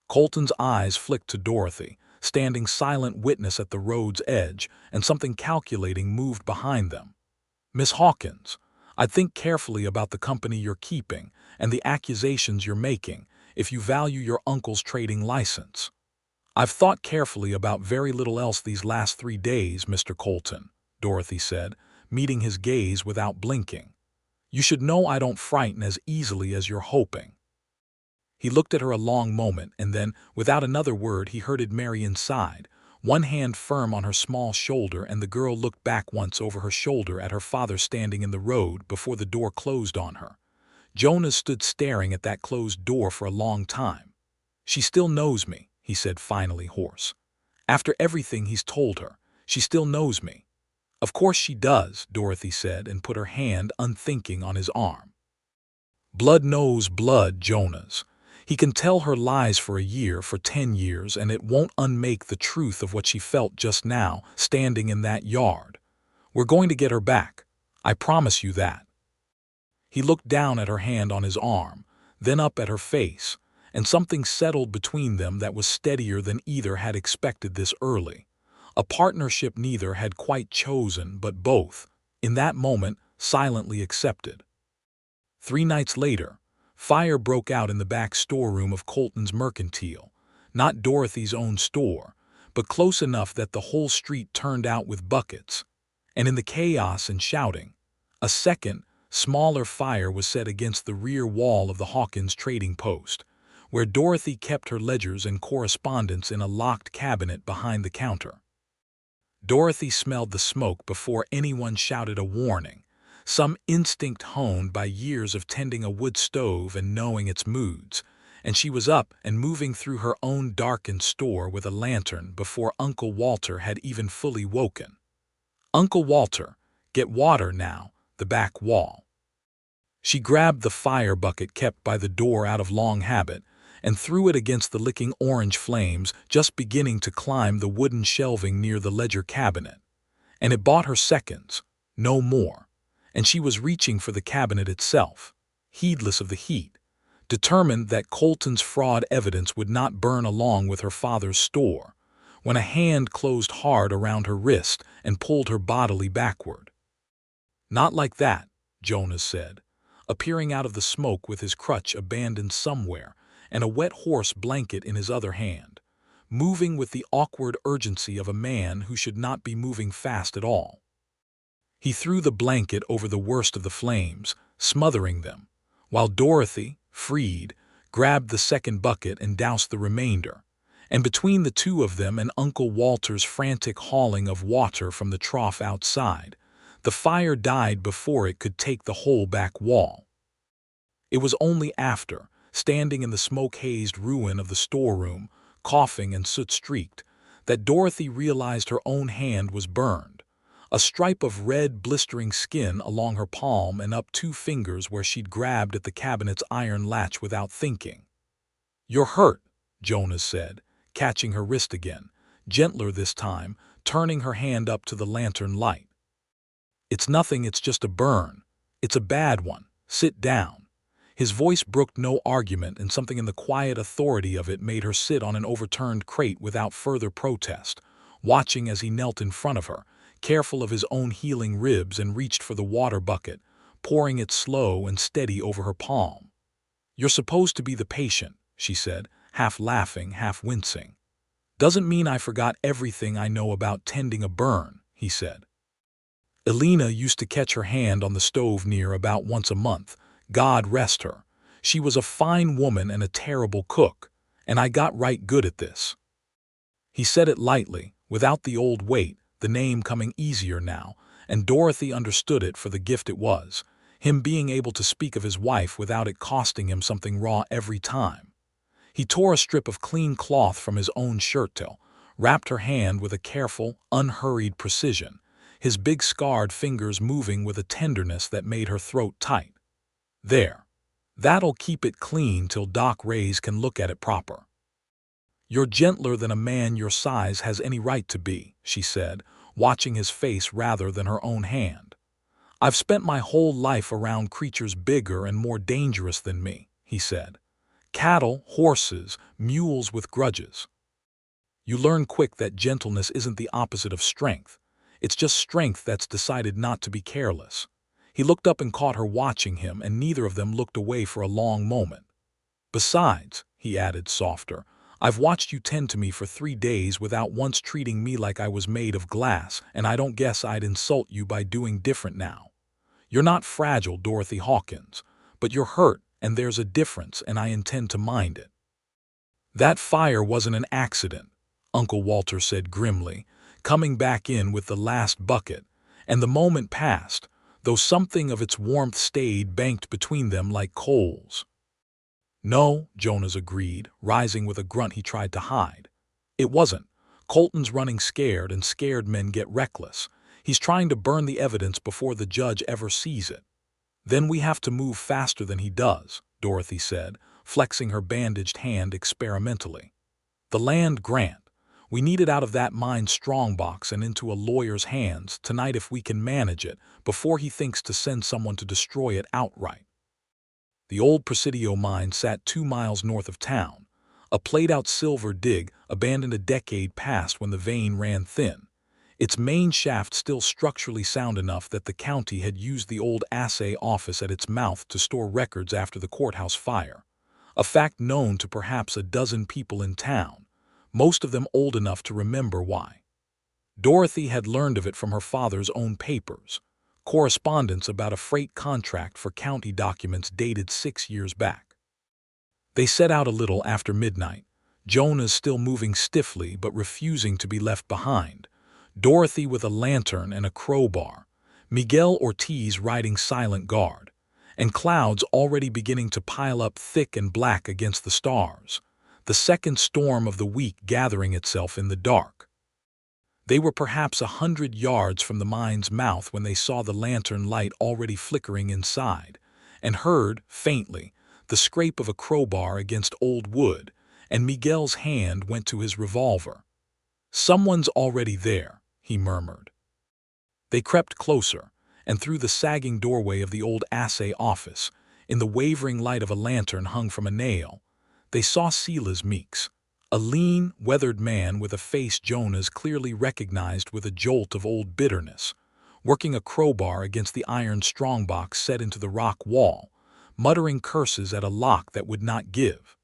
Colton's eyes flicked to Dorothy, standing silent witness at the road's edge, and something calculating moved behind them. Miss Hawkins, I'd think carefully about the company you're keeping and the accusations you're making if you value your uncle's trading license. I've thought carefully about very little else these last 3 days, Mr. Colton, Dorothy said, meeting his gaze without blinking. You should know I don't frighten as easily as you're hoping. He looked at her a long moment, and then, without another word, he herded Mary inside, one hand firm on her small shoulder, and the girl looked back once over her shoulder at her father standing in the road before the door closed on her. Jonas stood staring at that closed door for a long time. She still knows me, he said finally, hoarse. After everything he's told her, she still knows me. Of course she does, Dorothy said, and put her hand unthinking on his arm. Blood knows blood, Jonas. He can tell her lies for a year, for 10 years, and it won't unmake the truth of what she felt just now, standing in that yard. We're going to get her back. I promise you that. He looked down at her hand on his arm, then up at her face, and something settled between them that was steadier than either had expected this early. A partnership neither had quite chosen, but both, in that moment, silently accepted. 3 nights later, fire broke out in the back storeroom of Colton's Mercantile, not Dorothy's own store, but close enough that the whole street turned out with buckets. And in the chaos and shouting, a second, smaller fire was set against the rear wall of the Hawkins trading post, where Dorothy kept her ledgers and correspondence in a locked cabinet behind the counter. Dorothy smelled the smoke before anyone shouted a warning, some instinct honed by years of tending a wood stove and knowing its moods, and she was up and moving through her own darkened store with a lantern before Uncle Walter had even fully woken. Uncle Walter, get water now, the back wall. She grabbed the fire bucket kept by the door out of long habit and threw it against the licking orange flames just beginning to climb the wooden shelving near the ledger cabinet. And it bought her seconds, no more. and she was reaching for the cabinet itself, heedless of the heat, determined that Colton's fraud evidence would not burn along with her father's store, when a hand closed hard around her wrist and pulled her bodily backward. "Not like that," Jonas said, appearing out of the smoke with his crutch abandoned somewhere and a wet horse blanket in his other hand, moving with the awkward urgency of a man who should not be moving fast at all. He threw the blanket over the worst of the flames, smothering them, while Dorothy, freed, grabbed the second bucket and doused the remainder, and between the two of them and Uncle Walter's frantic hauling of water from the trough outside, the fire died before it could take the whole back wall. It was only after, standing in the smoke-hazed ruin of the storeroom, coughing and soot-streaked, that Dorothy realized her own hand was burned, a stripe of red blistering skin along her palm and up 2 fingers where she'd grabbed at the cabinet's iron latch without thinking. "You're hurt," Jonas said, catching her wrist again, gentler this time, turning her hand up to the lantern light. "It's nothing, it's just a burn. It's a bad one. Sit down." His voice brooked no argument, and something in the quiet authority of it made her sit on an overturned crate without further protest, watching as he knelt in front of her, careful of his own healing ribs, and reached for the water bucket, pouring it slow and steady over her palm. "You're supposed to be the patient," she said, half laughing, half wincing. "Doesn't mean I forgot everything I know about tending a burn," he said. "Elena used to catch her hand on the stove near about once a month. God rest her. She was a fine woman and a terrible cook, and I got right good at this." He said it lightly, without the old weight, the name coming easier now, and Dorothy understood it for the gift it was, him being able to speak of his wife without it costing him something raw every time. He tore a strip of clean cloth from his own shirt-tail, wrapped her hand with a careful, unhurried precision, his big scarred fingers moving with a tenderness that made her throat tight. "There. That'll keep it clean till Doc Rays can look at it proper." "You're gentler than a man your size has any right to be," she said, watching his face rather than her own hand. "I've spent my whole life around creatures bigger and more dangerous than me," he said. "Cattle, horses, mules with grudges. You learn quick that gentleness isn't the opposite of strength. It's just strength that's decided not to be careless." He looked up and caught her watching him, and neither of them looked away for a long moment. "Besides," he added softer, "I've watched you tend to me for 3 days without once treating me like I was made of glass, and I don't guess I'd insult you by doing different now. You're not fragile, Dorothy Hawkins, but you're hurt, and there's a difference, and I intend to mind it." "That fire wasn't an accident," Uncle Walter said grimly, coming back in with the last bucket, and the moment passed, though something of its warmth stayed banked between them like coals. "No," Jonas agreed, rising with a grunt he tried to hide. "It wasn't. Colton's running scared, and scared men get reckless. He's trying to burn the evidence before the judge ever sees it." "Then we have to move faster than he does," Dorothy said, flexing her bandaged hand experimentally. "The land grant. We need it out of that mine's strongbox and into a lawyer's hands tonight if we can manage it, before he thinks to send someone to destroy it outright." The old Presidio mine sat 2 miles north of town, a played-out silver dig abandoned a decade past when the vein ran thin, its main shaft still structurally sound enough that the county had used the old assay office at its mouth to store records after the courthouse fire, a fact known to perhaps a dozen people in town, most of them old enough to remember why. Dorothy had learned of it from her father's own papers, correspondence about a freight contract for county documents dated 6 years back. They set out a little after midnight, Jonas still moving stiffly but refusing to be left behind, Dorothy with a lantern and a crowbar, Miguel Ortiz riding silent guard, and clouds already beginning to pile up thick and black against the stars, the second storm of the week gathering itself in the dark. They were perhaps 100 yards from the mine's mouth when they saw the lantern light already flickering inside, and heard, faintly, the scrape of a crowbar against old wood, and Miguel's hand went to his revolver. "Someone's already there," he murmured. They crept closer, and through the sagging doorway of the old assay office, in the wavering light of a lantern hung from a nail, they saw Silas Meeks, a lean, weathered man with a face Jonas clearly recognized with a jolt of old bitterness, working a crowbar against the iron strongbox set into the rock wall, muttering curses at a lock that would not give.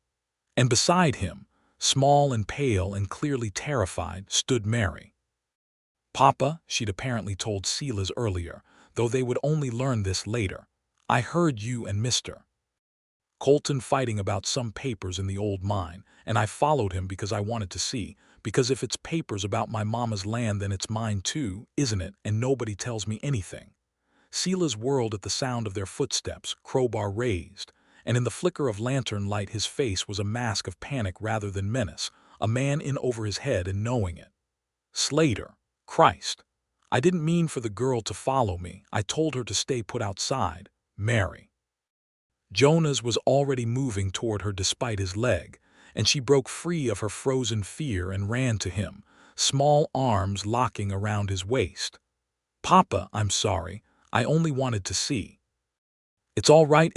And beside him, small and pale and clearly terrified, stood Mary. "Papa," she'd apparently told Silas earlier, though they would only learn this later, "I heard you and Mr. Colton fighting about some papers in the old mine, and I followed him because I wanted to see, because if it's papers about my mama's land then it's mine too, isn't it, and nobody tells me anything." Silas whirled at the sound of their footsteps, crowbar raised, and in the flicker of lantern light his face was a mask of panic rather than menace, a man in over his head and knowing it. "Slater, Christ, I didn't mean for the girl to follow me, I told her to stay put outside, Mary." Jonas was already moving toward her despite his leg, and she broke free of her frozen fear and ran to him, small arms locking around his waist. "Papa, I'm sorry, I only wanted to see." It's all right,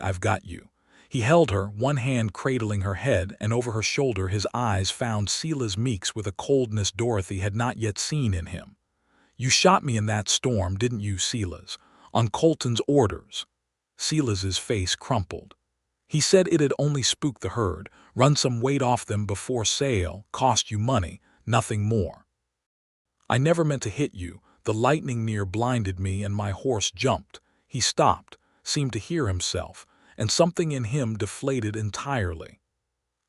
I've got you." He held her, one hand cradling her head, and over her shoulder his eyes found Silas Meeks with a coldness Dorothy had not yet seen in him. "You shot me in that storm, didn't you, Silas? On Colton's orders." Silas's face crumpled. "He said it'd only spook the herd, run some weight off them before sale, cost you money, nothing more. I never meant to hit you, the lightning near blinded me and my horse jumped." He stopped, seemed to hear himself, and something in him deflated entirely.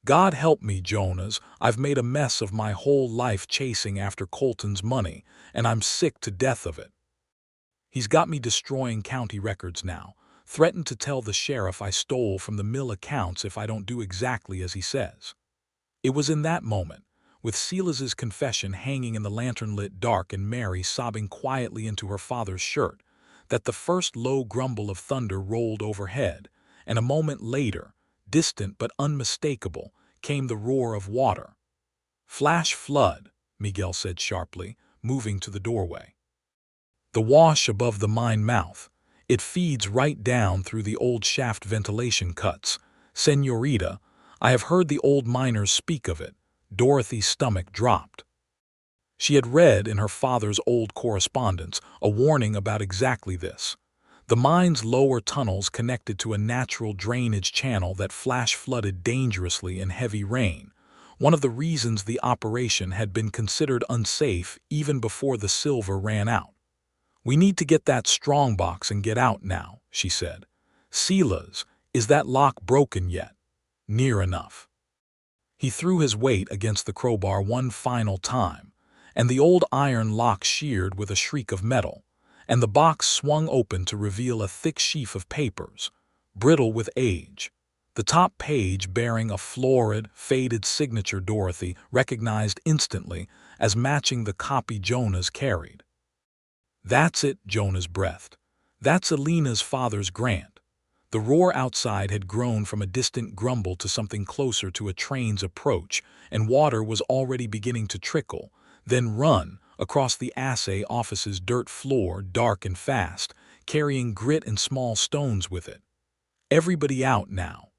"God help me, Jonas, I've made a mess of my whole life chasing after Colton's money, and I'm sick to death of it. He's got me destroying county records now, threatened to tell the sheriff I stole from the mill accounts if I don't do exactly as he says." It was in that moment, with Silas's confession hanging in the lantern-lit dark and Mary sobbing quietly into her father's shirt, that the first low grumble of thunder rolled overhead, and a moment later, distant but unmistakable, came the roar of water. "Flash flood," Miguel said sharply, moving to the doorway. "The wash above the mine mouth. It feeds right down through the old shaft ventilation cuts. Señorita, I have heard the old miners speak of it." Dorothy's stomach dropped. She had read in her father's old correspondence a warning about exactly this. The mine's lower tunnels connected to a natural drainage channel that flash flooded dangerously in heavy rain, one of the reasons the operation had been considered unsafe even before the silver ran out. "We need to get that strongbox and get out now," she said. "Silas, is that lock broken yet?" "Near enough." He threw his weight against the crowbar one final time, and the old iron lock sheared with a shriek of metal, and the box swung open to reveal a thick sheaf of papers, brittle with age. The top page bearing a florid, faded signature Dorothy recognized instantly as matching the copy Jonas carried. "That's it," Jonas breathed. "That's Alina's father's grant." The roar outside had grown from a distant grumble to something closer to a train's approach, and water was already beginning to trickle, then run, across the assay office's dirt floor, dark and fast, carrying grit and small stones with it. "Everybody out now."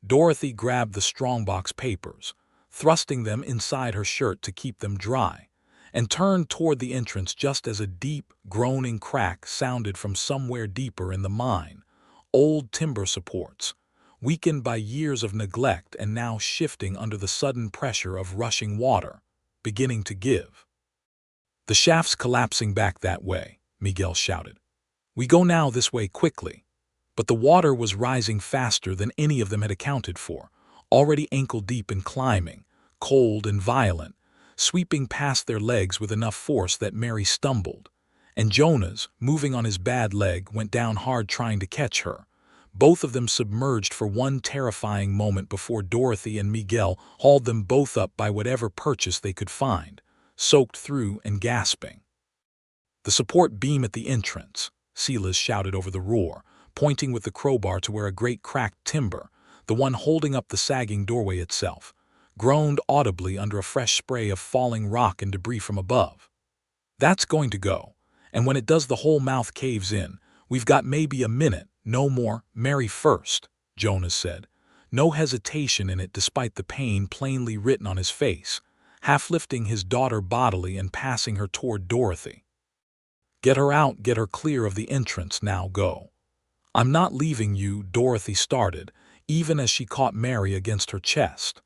Dorothy grabbed the strongbox papers, thrusting them inside her shirt to keep them dry, and turned toward the entrance just as a deep, groaning crack sounded from somewhere deeper in the mine. Old timber supports, weakened by years of neglect and now shifting under the sudden pressure of rushing water, beginning to give. "The shaft's collapsing back that way," Miguel shouted. "We go now this way quickly." But the water was rising faster than any of them had accounted for, already ankle-deep in climbing, cold and violent, sweeping past their legs with enough force that Mary stumbled, and Jonas, moving on his bad leg, went down hard trying to catch her, both of them submerged for one terrifying moment before Dorothy and Miguel hauled them both up by whatever purchase they could find, soaked through and gasping. "The support beam at the entrance," Silas shouted over the roar, pointing with the crowbar to where a great cracked timber, the one holding up the sagging doorway itself, groaned audibly under a fresh spray of falling rock and debris from above. "That's going to go, And when it does, the whole mouth caves in. We've got maybe a minute, no more. Marry first, Jonas said. No hesitation in it despite the pain plainly written on his face, half lifting his daughter bodily and passing her toward Dorothy. Get her out, get her clear of the entrance, now go. I'm not leaving you, Dorothy started, even as she caught Mary against her chest.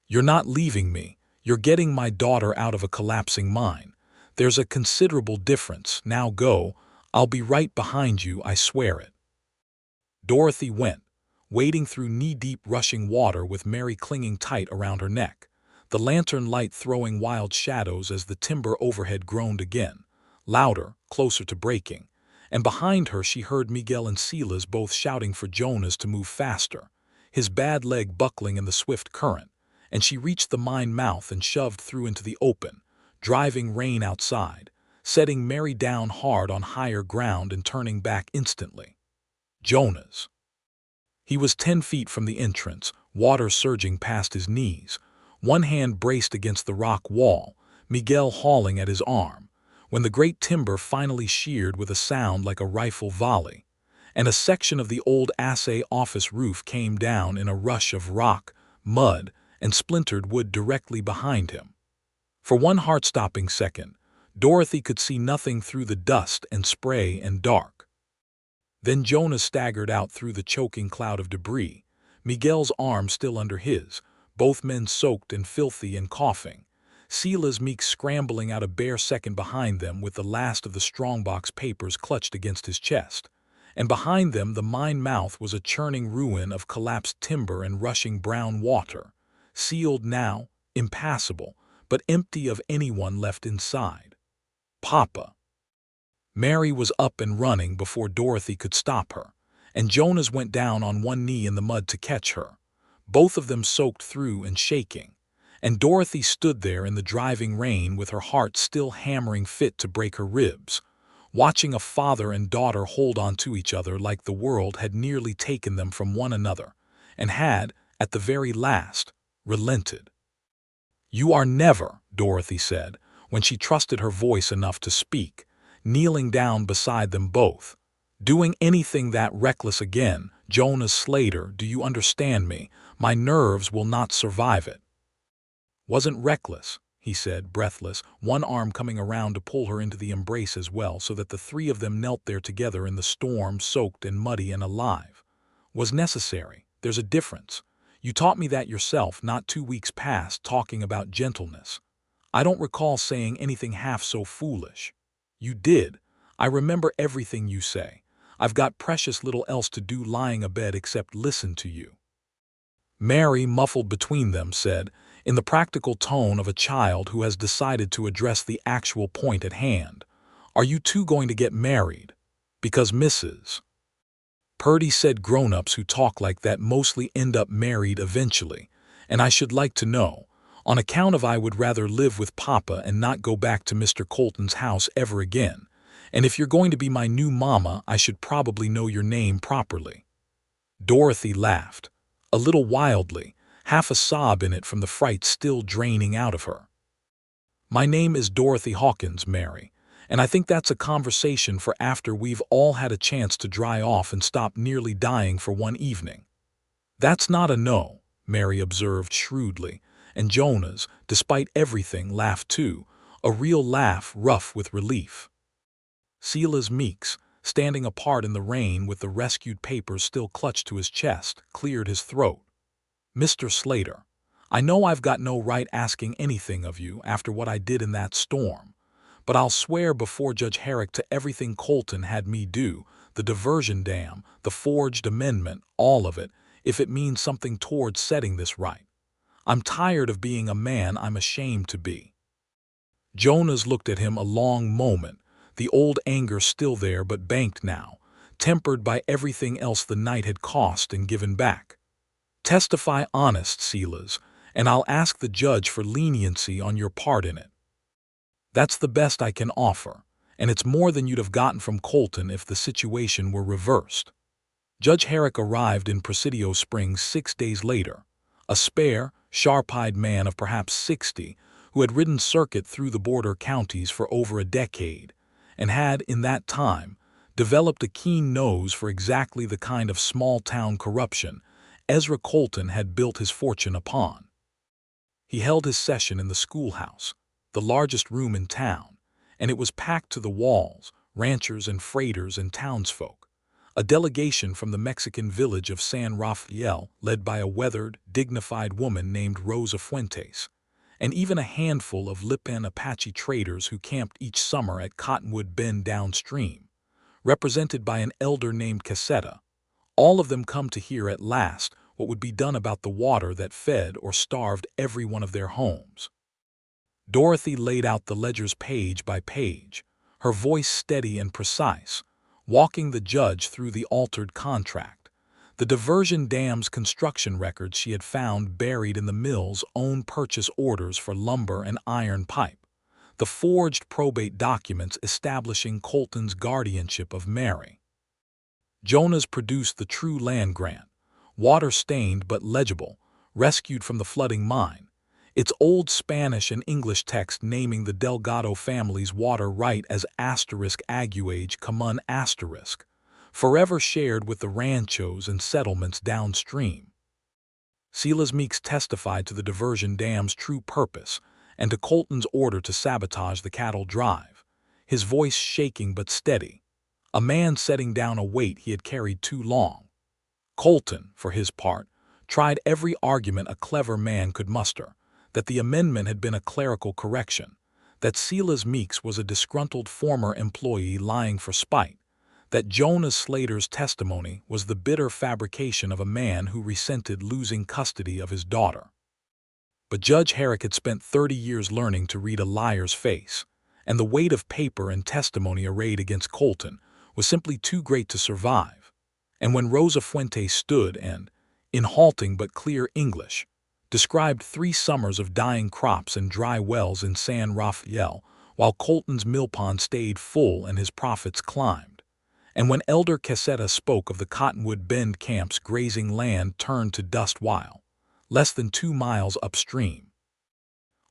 You're not leaving me, you're getting my daughter out of a collapsing mine. There's a considerable difference, now go, I'll be right behind you, I swear it. Dorothy went, wading through knee-deep rushing water with Mary clinging tight around her neck, the lantern light throwing wild shadows as the timber overhead groaned again, louder, closer to breaking, and behind her she heard Miguel and Silas both shouting for Jonas to move faster, his bad leg buckling in the swift current, and she reached the mine mouth and shoved through into the open, driving rain outside, setting Mary down hard on higher ground and turning back instantly. Jonas. He was 10 feet from the entrance, water surging past his knees, one hand braced against the rock wall, Miguel hauling at his arm, when the great timber finally sheared with a sound like a rifle volley, and a section of the old assay office roof came down in a rush of rock, mud, and splintered wood directly behind him. For one heart-stopping second, Dorothy could see nothing through the dust and spray and dark. Then Jonas staggered out through the choking cloud of debris, Miguel's arm still under his, both men soaked and filthy and coughing, Silas Meek scrambling out a bare second behind them with the last of the strongbox papers clutched against his chest. And behind them the mine mouth was a churning ruin of collapsed timber and rushing brown water, sealed now, impassable, but empty of anyone left inside. Papa. Mary was up and running before Dorothy could stop her, and Jonas went down on one knee in the mud to catch her, both of them soaked through and shaking, and Dorothy stood there in the driving rain with her heart still hammering fit to break her ribs, watching a father and daughter hold on to each other like the world had nearly taken them from one another, and had, at the very last, relented. You are never, Dorothy said, when she trusted her voice enough to speak, kneeling down beside them both, doing anything that reckless again. Jonas Slater, do you understand me? My nerves will not survive it. Wasn't reckless, he said, breathless, one arm coming around to pull her into the embrace as well so that the three of them knelt there together in the storm, soaked and muddy and alive. Was necessary. There's a difference. You taught me that yourself not 2 weeks past, talking about gentleness. I don't recall saying anything half so foolish. You did. I remember everything you say. I've got precious little else to do lying abed except listen to you. Mary, muffled between them, said, in the practical tone of a child who has decided to address the actual point at hand, are you two going to get married? Because Mrs. Purdy said grown-ups who talk like that mostly end up married eventually, and I should like to know, on account of I would rather live with Papa and not go back to Mr. Colton's house ever again, and if you're going to be my new mama, I should probably know your name properly. Dorothy laughed, a little wildly, half a sob in it from the fright still draining out of her. My name is Dorothy Hawkins, Mary, and I think that's a conversation for after we've all had a chance to dry off and stop nearly dying for one evening. That's not a no, Mary observed shrewdly, and Jonas, despite everything, laughed too, a real laugh rough with relief. Silas Meeks, standing apart in the rain with the rescued papers still clutched to his chest, cleared his throat. Mr. Slater, I know I've got no right asking anything of you after what I did in that storm, but I'll swear before Judge Herrick to everything Colton had me do, the diversion dam, the forged amendment, all of it, if it means something towards setting this right. I'm tired of being a man I'm ashamed to be. Jonas looked at him a long moment, the old anger still there but banked now, tempered by everything else the night had cost and given back. Testify honest, Silas, and I'll ask the judge for leniency on your part in it. That's the best I can offer, and it's more than you'd have gotten from Colton if the situation were reversed. Judge Herrick arrived in Presidio Springs 6 days later, a spare, sharp-eyed man of perhaps 60 who had ridden circuit through the border counties for over a decade, and had, in that time, developed a keen nose for exactly the kind of small-town corruption Ezra Colton had built his fortune upon. He held his session in the schoolhouse, the largest room in town, and it was packed to the walls, ranchers and freighters and townsfolk. A delegation from the Mexican village of San Rafael, led by a weathered, dignified woman named Rosa Fuentes, and even a handful of Lipan Apache traders who camped each summer at Cottonwood Bend downstream, represented by an elder named Caseta. All of them come to hear at last what would be done about the water that fed or starved every one of their homes. Dorothy laid out the ledgers page by page, her voice steady and precise, walking the judge through the altered contract, the diversion dam's construction records she had found buried in the mill's own purchase orders for lumber and iron pipe, the forged probate documents establishing Colton's guardianship of Mary. Jonas produced the true land grant, water-stained but legible, rescued from the flooding mine, its old Spanish and English text naming the Delgado family's water right as *Aguage Comun*, forever shared with the ranchos and settlements downstream. Silas Meeks testified to the diversion dam's true purpose and to Colton's order to sabotage the cattle drive, his voice shaking but steady, a man setting down a weight he had carried too long. Colton, for his part, tried every argument a clever man could muster, that the amendment had been a clerical correction, that Silas Meeks was a disgruntled former employee lying for spite, that Jonas Slater's testimony was the bitter fabrication of a man who resented losing custody of his daughter. But Judge Herrick had spent 30 years learning to read a liar's face, and the weight of paper and testimony arrayed against Colton was simply too great to survive. And when Rosa Fuentes stood and, in halting but clear English, described 3 summers of dying crops and dry wells in San Rafael, while Colton's millpond stayed full and his profits climbed, and when Elder Caseta spoke of the Cottonwood Bend camp's grazing land turned to dust while, less than 2 miles upstream,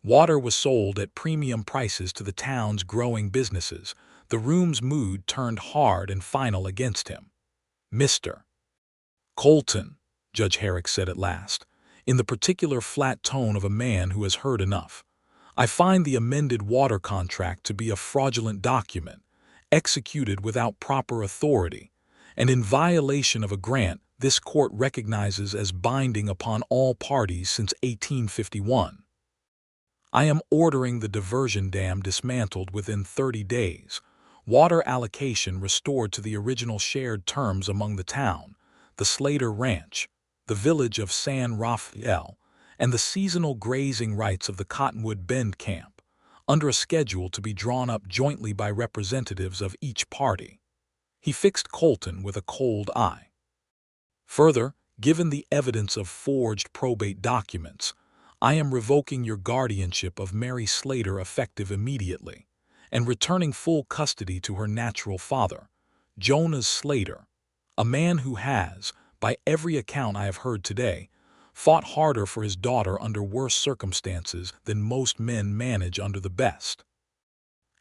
water was sold at premium prices to the town's growing businesses, the room's mood turned hard and final against him. "Mr. Colton," Judge Herrick said at last, in the particular flat tone of a man who has heard enough, "I find the amended water contract to be a fraudulent document, executed without proper authority, and in violation of a grant this court recognizes as binding upon all parties since 1851. I am ordering the diversion dam dismantled within 30 days, water allocation restored to the original shared terms among the town, the Slater Ranch, the village of San Rafael, and the seasonal grazing rights of the Cottonwood Bend camp, under a schedule to be drawn up jointly by representatives of each party." He fixed Colton with a cold eye. "Further, given the evidence of forged probate documents, I am revoking your guardianship of Mary Slater effective immediately, and returning full custody to her natural father, Jonas Slater, a man who has, by every account I have heard today, fought harder for his daughter under worse circumstances than most men manage under the best.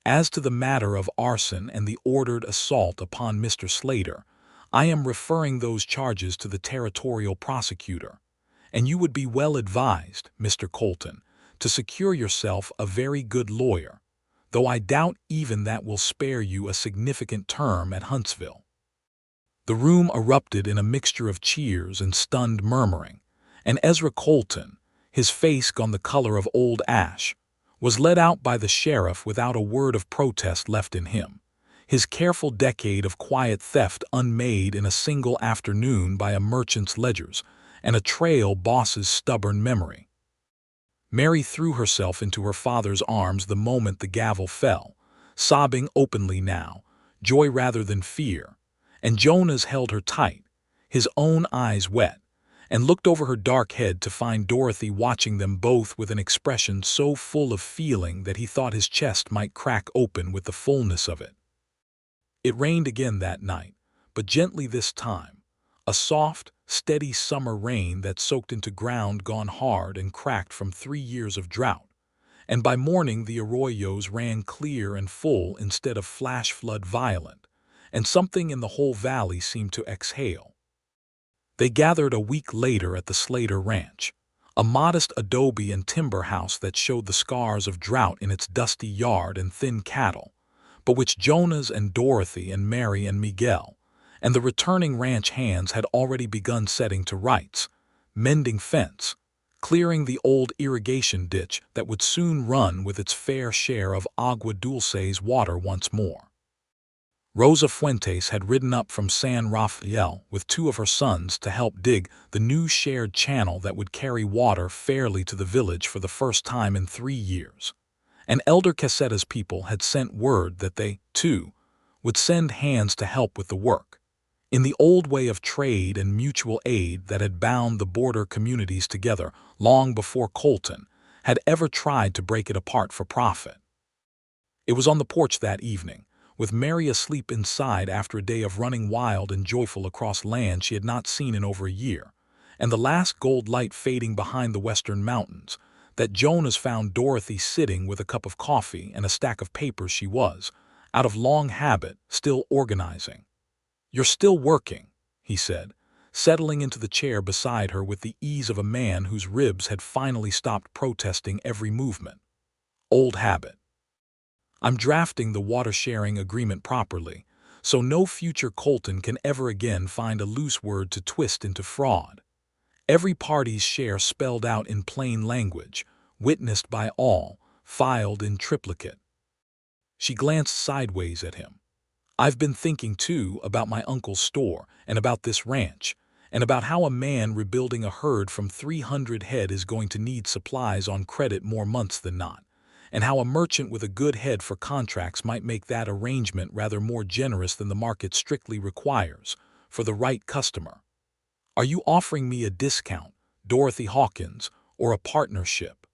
As to the matter of arson and the ordered assault upon Mr. Slater, I am referring those charges to the territorial prosecutor, and you would be well advised, Mr. Colton, to secure yourself a very good lawyer, though I doubt even that will spare you a significant term at Huntsville." The room erupted in a mixture of cheers and stunned murmuring, and Ezra Colton, his face gone the color of old ash, was led out by the sheriff without a word of protest left in him, his careful decade of quiet theft unmade in a single afternoon by a merchant's ledgers and a trail boss's stubborn memory. Mary threw herself into her father's arms the moment the gavel fell, sobbing openly now, joy rather than fear, and Jonas held her tight, his own eyes wet, and looked over her dark head to find Dorothy watching them both with an expression so full of feeling that he thought his chest might crack open with the fullness of it. It rained again that night, but gently this time, a soft, steady summer rain that soaked into ground gone hard and cracked from 3 years of drought, and by morning the arroyos ran clear and full instead of flash flood violent, and something in the whole valley seemed to exhale. They gathered a week later at the Slater Ranch, a modest adobe and timber house that showed the scars of drought in its dusty yard and thin cattle, but which Jonas and Dorothy and Mary and Miguel and the returning ranch hands had already begun setting to rights, mending fence, clearing the old irrigation ditch that would soon run with its fair share of Agua Dulce's water once more. Rosa Fuentes had ridden up from San Rafael with 2 of her sons to help dig the new shared channel that would carry water fairly to the village for the first time in 3 years. And Elder Caseta's people had sent word that they, too, would send hands to help with the work, in the old way of trade and mutual aid that had bound the border communities together long before Colton had ever tried to break it apart for profit. It was on the porch that evening, with Mary asleep inside after a day of running wild and joyful across land she had not seen in over a year, and the last gold light fading behind the western mountains, that Jonas found Dorothy sitting with a cup of coffee and a stack of papers she was, out of long habit, still organizing. "You're still working," he said, settling into the chair beside her with the ease of a man whose ribs had finally stopped protesting every movement. "Old habit. I'm drafting the water-sharing agreement properly, so no future Colton can ever again find a loose word to twist into fraud. Every party's share spelled out in plain language, witnessed by all, filed in triplicate." She glanced sideways at him. "I've been thinking, too, about my uncle's store and about this ranch, and about how a man rebuilding a herd from 300 head is going to need supplies on credit more months than not, and how a merchant with a good head for contracts might make that arrangement rather more generous than the market strictly requires, for the right customer. Are you offering me a discount, Dorothy Hawkins, or a partnership?"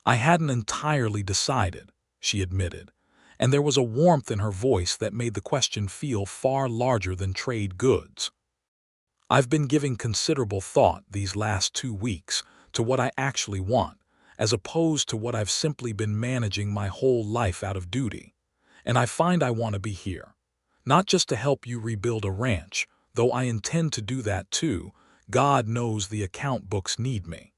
"I hadn't entirely decided," she admitted, and there was a warmth in her voice that made the question feel far larger than trade goods. "I've been giving considerable thought these last 2 weeks to what I actually want, as opposed to what I've simply been managing my whole life out of duty, and I find I want to be here. Not just to help you rebuild a ranch, though I intend to do that too. God knows the account books need me.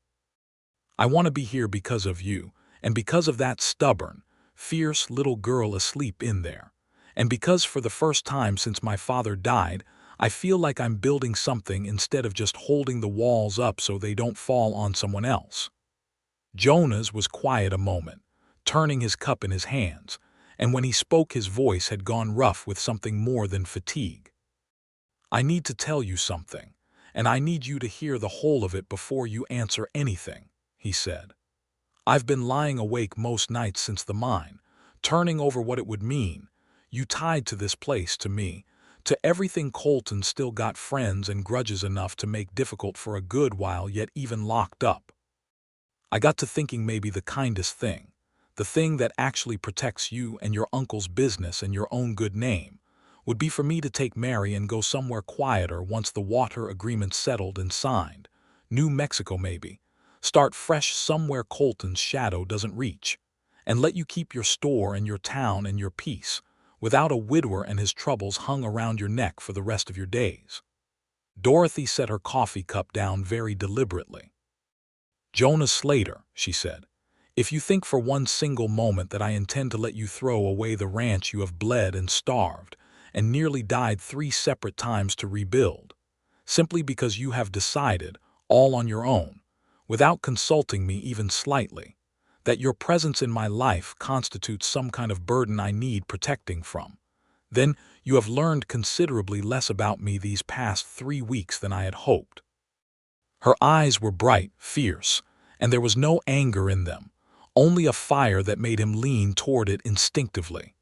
I want to be here because of you, and because of that stubborn, fierce little girl asleep in there, and because for the first time since my father died, I feel like I'm building something instead of just holding the walls up so they don't fall on someone else." Jonas was quiet a moment, turning his cup in his hands, and when he spoke his voice had gone rough with something more than fatigue. "I need to tell you something, and I need you to hear the whole of it before you answer anything," he said. "I've been lying awake most nights since the mine, turning over what it would mean, you tied to this place, to me, to everything Colton still got friends and grudges enough to make difficult for a good while yet even locked up. I got to thinking maybe the kindest thing, the thing that actually protects you and your uncle's business and your own good name, would be for me to take Mary and go somewhere quieter once the water agreement's settled and signed, New Mexico maybe, start fresh somewhere Colton's shadow doesn't reach, and let you keep your store and your town and your peace, without a widower and his troubles hung around your neck for the rest of your days." Dorothy set her coffee cup down very deliberately. "Jonas Slater," she said, "if you think for one single moment that I intend to let you throw away the ranch you have bled and starved and nearly died 3 separate times to rebuild, simply because you have decided, all on your own, without consulting me even slightly, that your presence in my life constitutes some kind of burden I need protecting from, then you have learned considerably less about me these past 3 weeks than I had hoped." Her eyes were bright, fierce, and there was no anger in them, only a fire that made him lean toward it instinctively.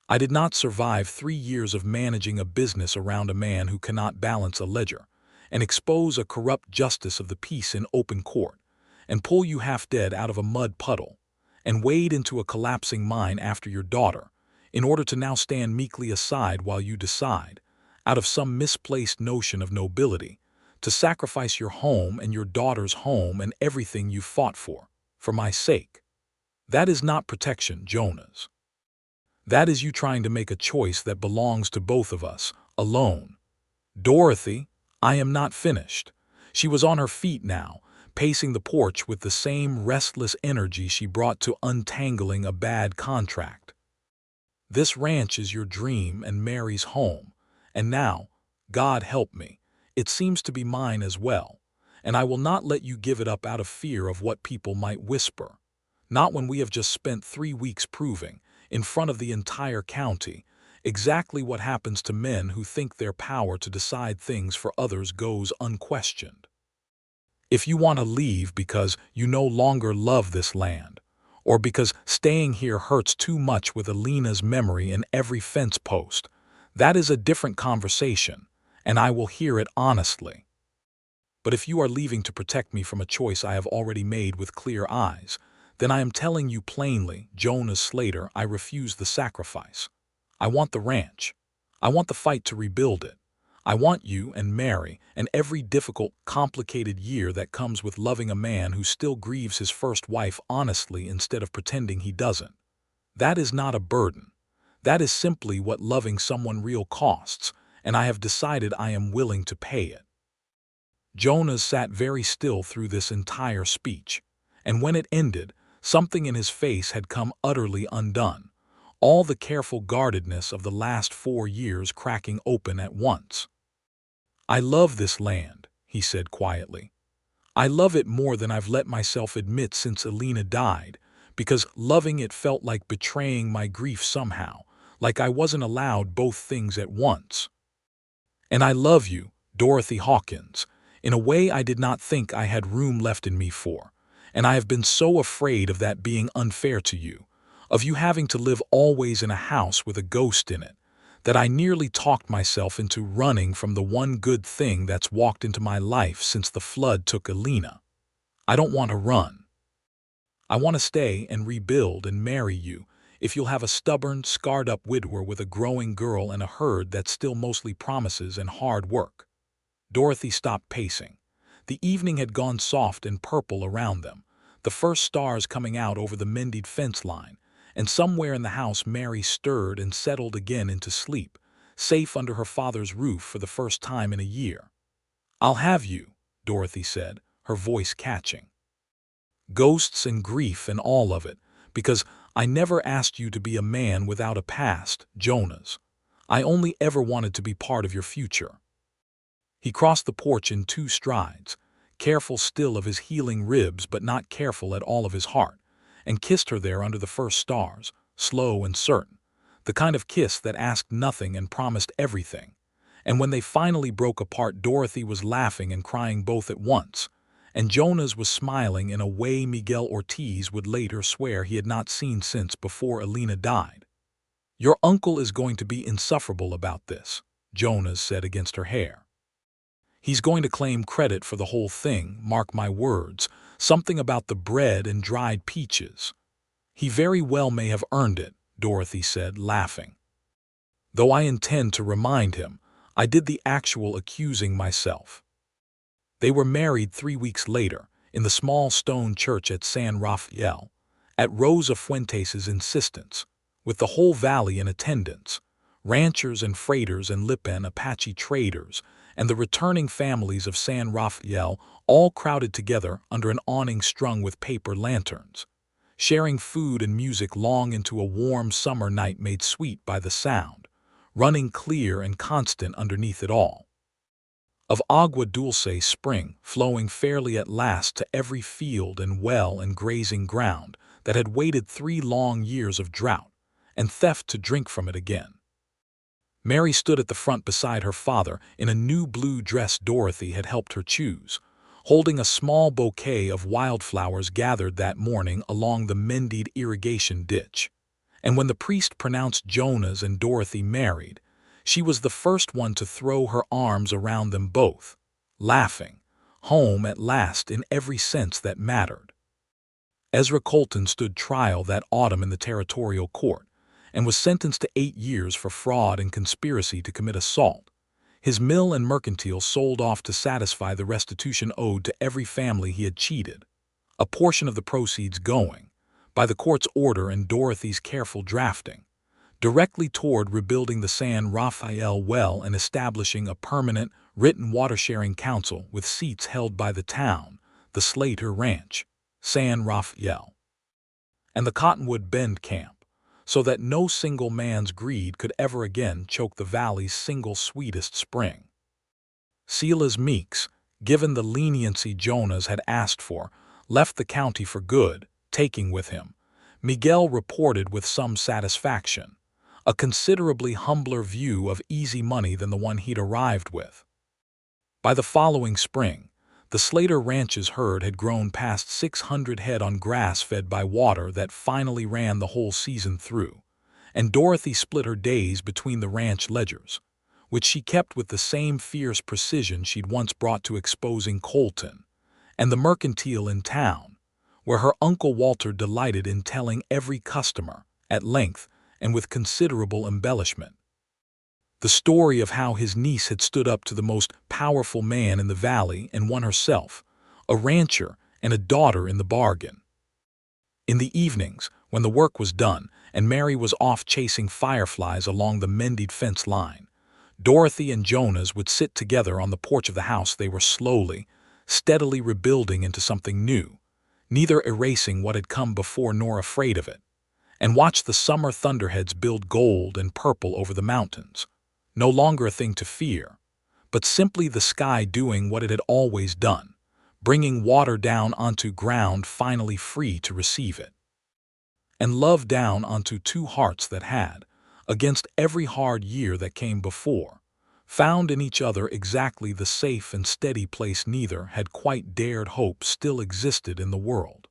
"I did not survive 3 years of managing a business around a man who cannot balance a ledger, and expose a corrupt justice of the peace in open court, and pull you half dead out of a mud puddle, and wade into a collapsing mine after your daughter, in order to now stand meekly aside while you decide, out of some misplaced notion of nobility, to sacrifice your home and your daughter's home and everything you fought for my sake. That is not protection, Jonas. That is you trying to make a choice that belongs to both of us, alone. Dorothy, I am not finished. She was on her feet now, pacing the porch with the same restless energy she brought to untangling a bad contract. This ranch is your dream and Mary's home, and now, God help me, it seems to be mine as well, and I will not let you give it up out of fear of what people might whisper. Not when we have just spent 3 weeks proving, in front of the entire county, exactly what happens to men who think their power to decide things for others goes unquestioned. If you want to leave because you no longer love this land, or because staying here hurts too much with Alina's memory in every fence post, that is a different conversation, and I will hear it honestly. But if you are leaving to protect me from a choice I have already made with clear eyes, then I am telling you plainly, Jonas Slater, I refuse the sacrifice. I want the ranch. I want the fight to rebuild it. I want you and Mary and every difficult, complicated year that comes with loving a man who still grieves his first wife honestly instead of pretending he doesn't. That is not a burden. That is simply what loving someone real costs, and I have decided I am willing to pay it. Jonas sat very still through this entire speech, and when it ended, something in his face had come utterly undone, all the careful guardedness of the last 4 years cracking open at once. I love this land, he said quietly. I love it more than I've let myself admit since Alina died, because loving it felt like betraying my grief somehow, like I wasn't allowed both things at once. And I love you, Dorothy Hawkins, in a way I did not think I had room left in me for, and I have been so afraid of that being unfair to you, of you having to live always in a house with a ghost in it, that I nearly talked myself into running from the one good thing that's walked into my life since the flood took Alina. I don't want to run. I want to stay and rebuild and marry you, if you'll have a stubborn, scarred-up widower with a growing girl and a herd that still mostly promises and hard work. Dorothy stopped pacing. The evening had gone soft and purple around them, the first stars coming out over the mended fence line, and somewhere in the house Mary stirred and settled again into sleep, safe under her father's roof for the first time in a year. I'll have you, Dorothy said, her voice catching. Ghosts and grief and all of it, because I never asked you to be a man without a past, Jonas. I only ever wanted to be part of your future. He crossed the porch in 2 strides, careful still of his healing ribs but not careful at all of his heart, and kissed her there under the first stars, slow and certain, the kind of kiss that asked nothing and promised everything. And when they finally broke apart, Dorothy was laughing and crying both at once, and Jonas was smiling in a way Miguel Ortiz would later swear he had not seen since before Alina died. Your uncle is going to be insufferable about this, Jonas said against her hair. He's going to claim credit for the whole thing, mark my words, something about the bread and dried peaches. He very well may have earned it, Dorothy said, laughing. Though I intend to remind him, I did the actual accusing myself. They were married 3 weeks later, in the small stone church at San Rafael, at Rosa Fuentes' insistence, with the whole valley in attendance, ranchers and freighters and Lipan Apache traders, and the returning families of San Rafael all crowded together under an awning strung with paper lanterns, sharing food and music long into a warm summer night made sweet by the sound, running clear and constant underneath it all, of agua dulce spring flowing fairly at last to every field and well and grazing ground that had waited 3 long years of drought and theft to drink from it again. Mary stood at the front beside her father in a new blue dress Dorothy had helped her choose, holding a small bouquet of wildflowers gathered that morning along the mended irrigation ditch. And when the priest pronounced Jonas and Dorothy married, she was the first one to throw her arms around them both, laughing, home at last in every sense that mattered. Ezra Colton stood trial that autumn in the territorial court, and was sentenced to 8 years for fraud and conspiracy to commit assault. His mill and mercantile sold off to satisfy the restitution owed to every family he had cheated, a portion of the proceeds going, by the court's order and Dorothy's careful drafting, directly toward rebuilding the San Rafael well and establishing a permanent, written water-sharing council with seats held by the town, the Slater Ranch, San Rafael, and the Cottonwood Bend camp, so that no single man's greed could ever again choke the valley's single sweetest spring. Silas Meeks, given the leniency Jonas had asked for, left the county for good, taking with him, Miguel reported with some satisfaction, a considerably humbler view of easy money than the one he'd arrived with. By the following spring, the Slater Ranch's herd had grown past 600 head on grass fed by water that finally ran the whole season through, and Dorothy split her days between the ranch ledgers, which she kept with the same fierce precision she'd once brought to exposing Colton, and the mercantile in town, where her Uncle Walter delighted in telling every customer, at length and with considerable embellishment, the story of how his niece had stood up to the most powerful man in the valley and won herself, a rancher and a daughter in the bargain. In the evenings, when the work was done and Mary was off chasing fireflies along the mended fence line, Dorothy and Jonas would sit together on the porch of the house they were slowly, steadily rebuilding into something new, neither erasing what had come before nor afraid of it, and watch the summer thunderheads build gold and purple over the mountains, no longer a thing to fear, but simply the sky doing what it had always done, bringing water down onto ground finally free to receive it, and love down onto two hearts that had, against every hard year that came before, found in each other exactly the safe and steady place neither had quite dared hope still existed in the world.